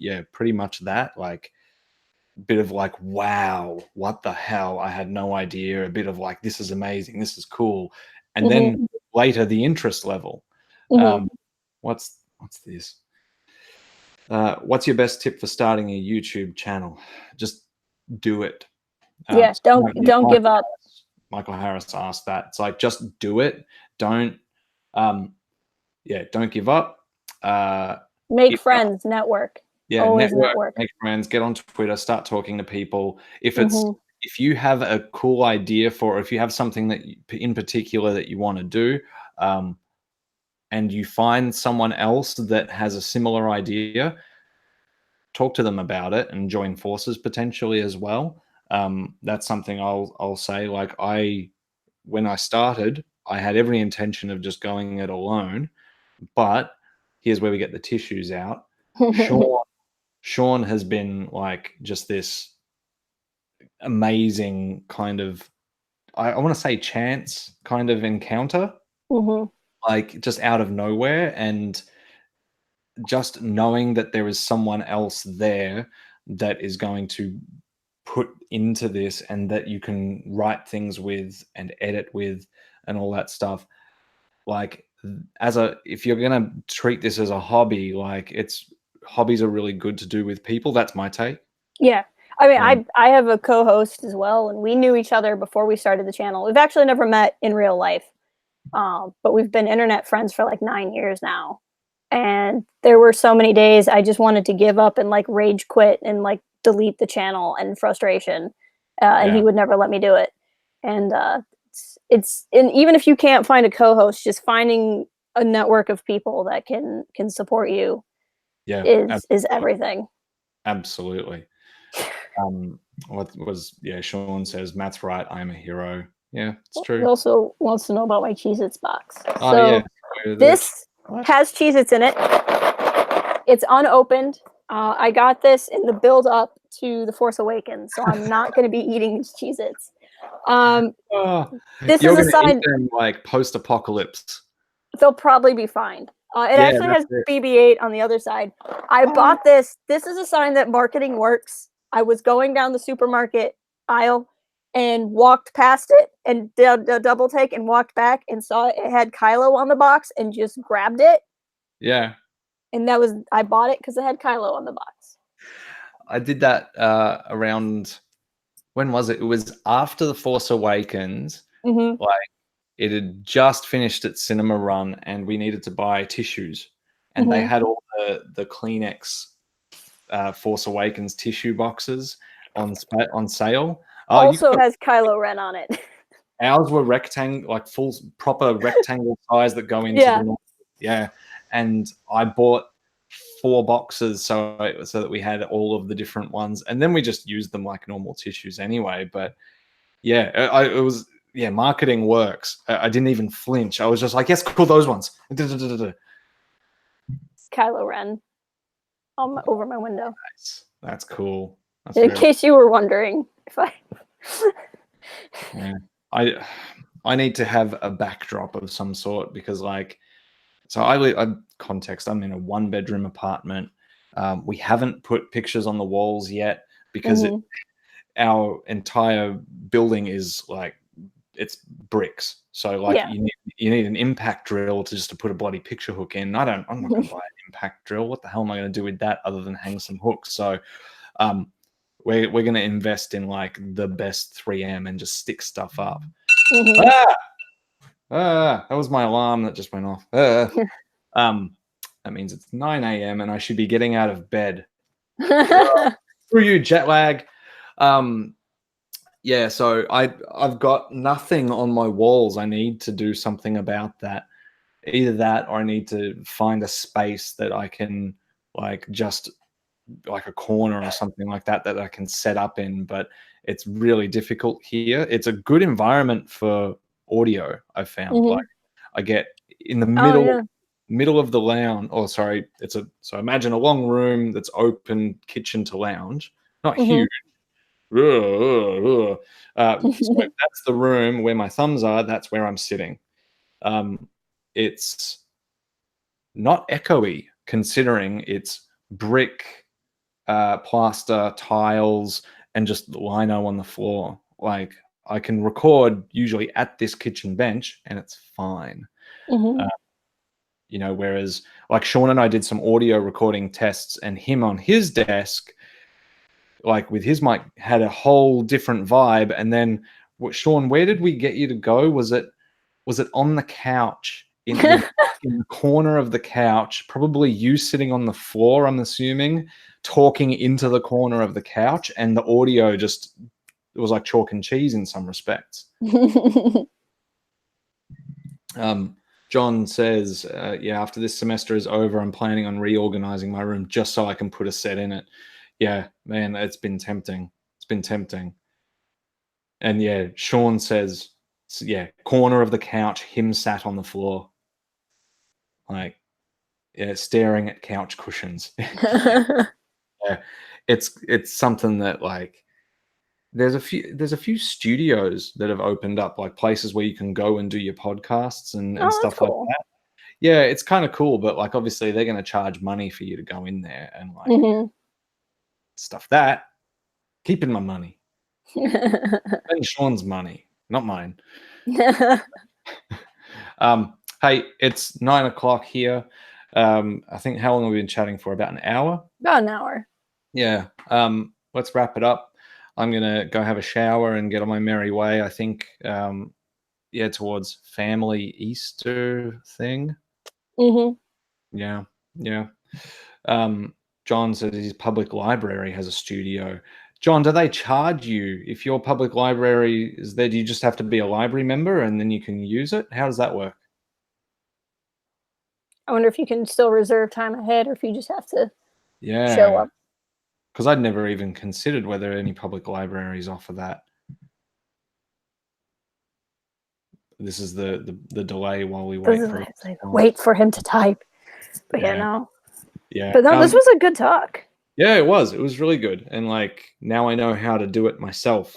much that. Like bit of like, wow, what the hell? I had no idea. A bit of like, this is amazing, this is cool. And Mhm. then later the interest level. Mhm. Um, what's this? What's your best tip for starting a YouTube channel? Just do it. Yeah, So yeah, don't give up. Michael Harris asked that. It's like just do it. Don't um don't give up. Make If friends, network. Yeah, Always network, network. make friends, get on Twitter, start talking to people. Mhm. If you have a cool idea for, or if you have something that in particular that you want to do, um, and you find someone else that has a similar idea, talk to them about it and join forces potentially as well. That's something I'll say. Like when I started, I had every intention of just going it alone, but here's where we get the tissues out. Sean has been like just this amazing kind of, I want to say chance kind of encounter, like just out of nowhere, and just knowing that there is someone else there that is going to put into this and that you can write things with and edit with and all that stuff. Like if you're going to treat this as a hobby, like hobbies are really good to do with people. That's my take. Yeah. I mean, I have a co-host as well, and we knew each other before we started the channel. We've actually never met in real life, but we've been internet friends for like 9 years now. And there were so many days I just wanted to give up and like rage quit and like delete the channel and frustration. And he would never let me do it. And and even if you can't find a co-host, just finding a network of people that can support you is everything. Absolutely. Sean says, Matt's right, I'm a hero. Yeah, it's true. He also wants to know about my Cheez-Its box. So this has Cheez-Its in it. It's unopened. I got this in the build up to The Force Awakens, so I'm not going to be eating these Cheez-Its. This is a sign like post-apocalypse. They'll probably be fine. It actually has BB-8 on the other side. I bought this. This is a sign that marketing works. I was going down the supermarket aisle and walked past it and did a double take and walked back and saw it had Kylo on the box and just grabbed it. Yeah. And I bought it because it had Kylo on the box. I did that around, when was it? It was after The Force Awakens. Like, it had just finished its cinema run and we needed to buy tissues. And they had all the Kleenex Force Awakens tissue boxes on sale. Also has Kylo Ren on it. Ours were like full proper rectangle size that go into the and I bought 4 boxes so that we had all of the different ones, and then we just used them like normal tissues anyway. But marketing works. I didn't even flinch. I was just like, yes, cool, those ones. Kylo Ren over my window. Nice. That's cool. In case you were wondering, I need to have a backdrop of some sort because, like, so context. I'm in a 1-bedroom apartment. We haven't put pictures on the walls yet because our entire building is like, it's bricks. So like you need an impact drill to put a bloody picture hook in. I'm not going to buy an impact drill. What the hell am I going to do with that other than hang some hooks? So we're going to invest in like the best 3M and just stick stuff up. That was my alarm that just went off. That means it's 9 a.m. and I should be getting out of bed. Through you, jet lag. So I've got nothing on my walls. I need to do something about that. Either that or I need to find a space that I can like just like a corner or something like that I can set up in, but it's really difficult here. It's a good environment for audio, I found. Like I get in the middle of the lounge. So imagine a long room that's open, kitchen to lounge, not huge. So that's the room where my thumbs are. That's where I'm sitting. It's not echoey considering it's brick, plaster, tiles, and just lino on the floor. Like I can record usually at this kitchen bench and it's fine. Whereas like Sean and I did some audio recording tests and him on his desk, like with his mic, had a whole different vibe. And then Sean, where did we get you to go? Was it on the couch in the corner of the couch, probably you sitting on the floor, I'm assuming, talking into the corner of the couch, and the audio it was like chalk and cheese in some respects. John says, after this semester is over, I'm planning on reorganizing my room just so I can put a set in it. Yeah, man, it's been tempting. And Sean says, yeah, corner of the couch, him sat on the floor, like, yeah, staring at couch cushions. Yeah, it's something that, like, there's a few studios that have opened up, like places where you can go and do your podcasts and Oh, that's stuff like cool. that. Yeah, it's kind of cool, but like obviously they're going to charge money for you to go in there and like Mhm. stuff that. Keeping my money, and Sean's money, not mine. Hey, it's 9 o'clock here. I think how long have we been chatting for? About an hour. About an hour. Yeah. Let's wrap it up. I'm gonna go have a shower and get on my merry way. I think, yeah, towards family Easter thing. Mhm. Yeah, yeah. John said his public library has a studio. John, do they charge you if your public library is there? Do you just have to be a library member and then you can use it? How does that work? I wonder if you can still reserve time ahead or if you just have to show Yeah, up. because I'd never even considered whether any public libraries offer that. This is the delay while we This wait is for a why it's like, response. wait for him to type. But yeah, Yeah, no. yeah. But no, this was a good talk. Yeah, it was. It was really good. And like now I know how to do it myself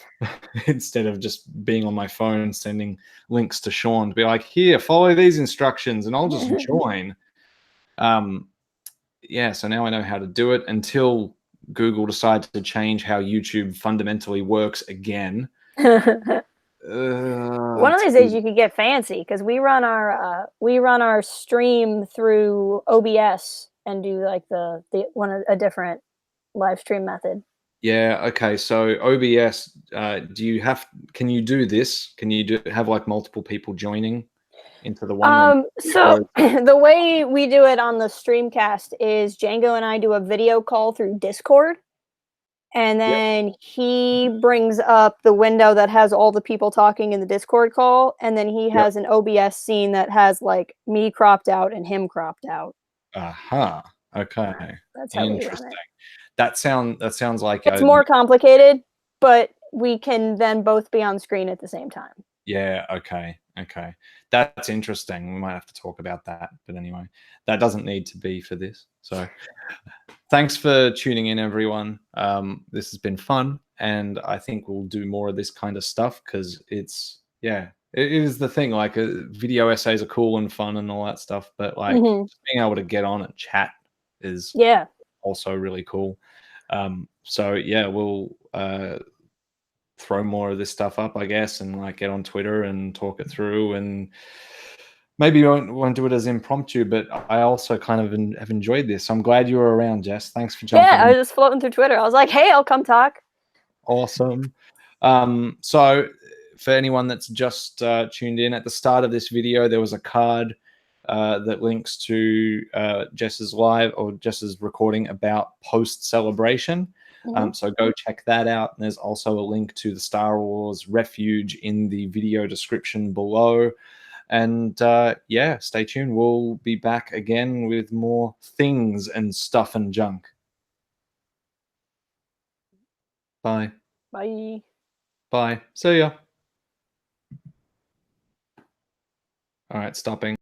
instead of just being on my phone sending links to Sean to be like, here, follow these instructions and I'll just join. Um, yeah, so now I know how to do it until Google decides to change how YouTube fundamentally works again. One of these days It's- you could get fancy because we run our stream through OBS and do like a different live stream method. yeah, okay. So OBS, can you do this? Can you have like multiple people joining into the one room? So the way we do it on the streamcast is Django and I do a video call through Discord, and Yep. then he brings up the window that has all the people talking in the Discord call, and then he Yep. has an OBS scene that has like me cropped out and him cropped out. Aha. Okay. That's how we run Interesting. it. That sounds like It's a more complicated, but we can then both be on screen at the same time. yeah, okay. Okay. That's interesting. We might have to talk about that. But anyway, that doesn't need to be for this. So thanks for tuning in, everyone. This has been fun, and I think we'll do more of this kind of stuff because it is the thing. Like, video essays are cool and fun and all that stuff, but like just being able to get on and chat is Yeah. also really cool. So yeah, we'll throw more of this stuff up, I guess, and like get on Twitter and talk it through, and maybe won't do it as impromptu, but I also kind of have enjoyed this. I'm glad you were around, Jess. Thanks for jumping Yeah, I in. was just floating through Twitter. I was like, hey, I'll come talk. Awesome. So for anyone that's just tuned in, at the start of this video, there was a card that links to Jess's live or Jess's recording about post celebration. So go check that out. And there's also a link to the Star Wars Refuge in the video description below. And yeah, stay tuned. We'll be back again with more things and stuff and junk. Bye. Bye. Bye. See ya. All right, stopping.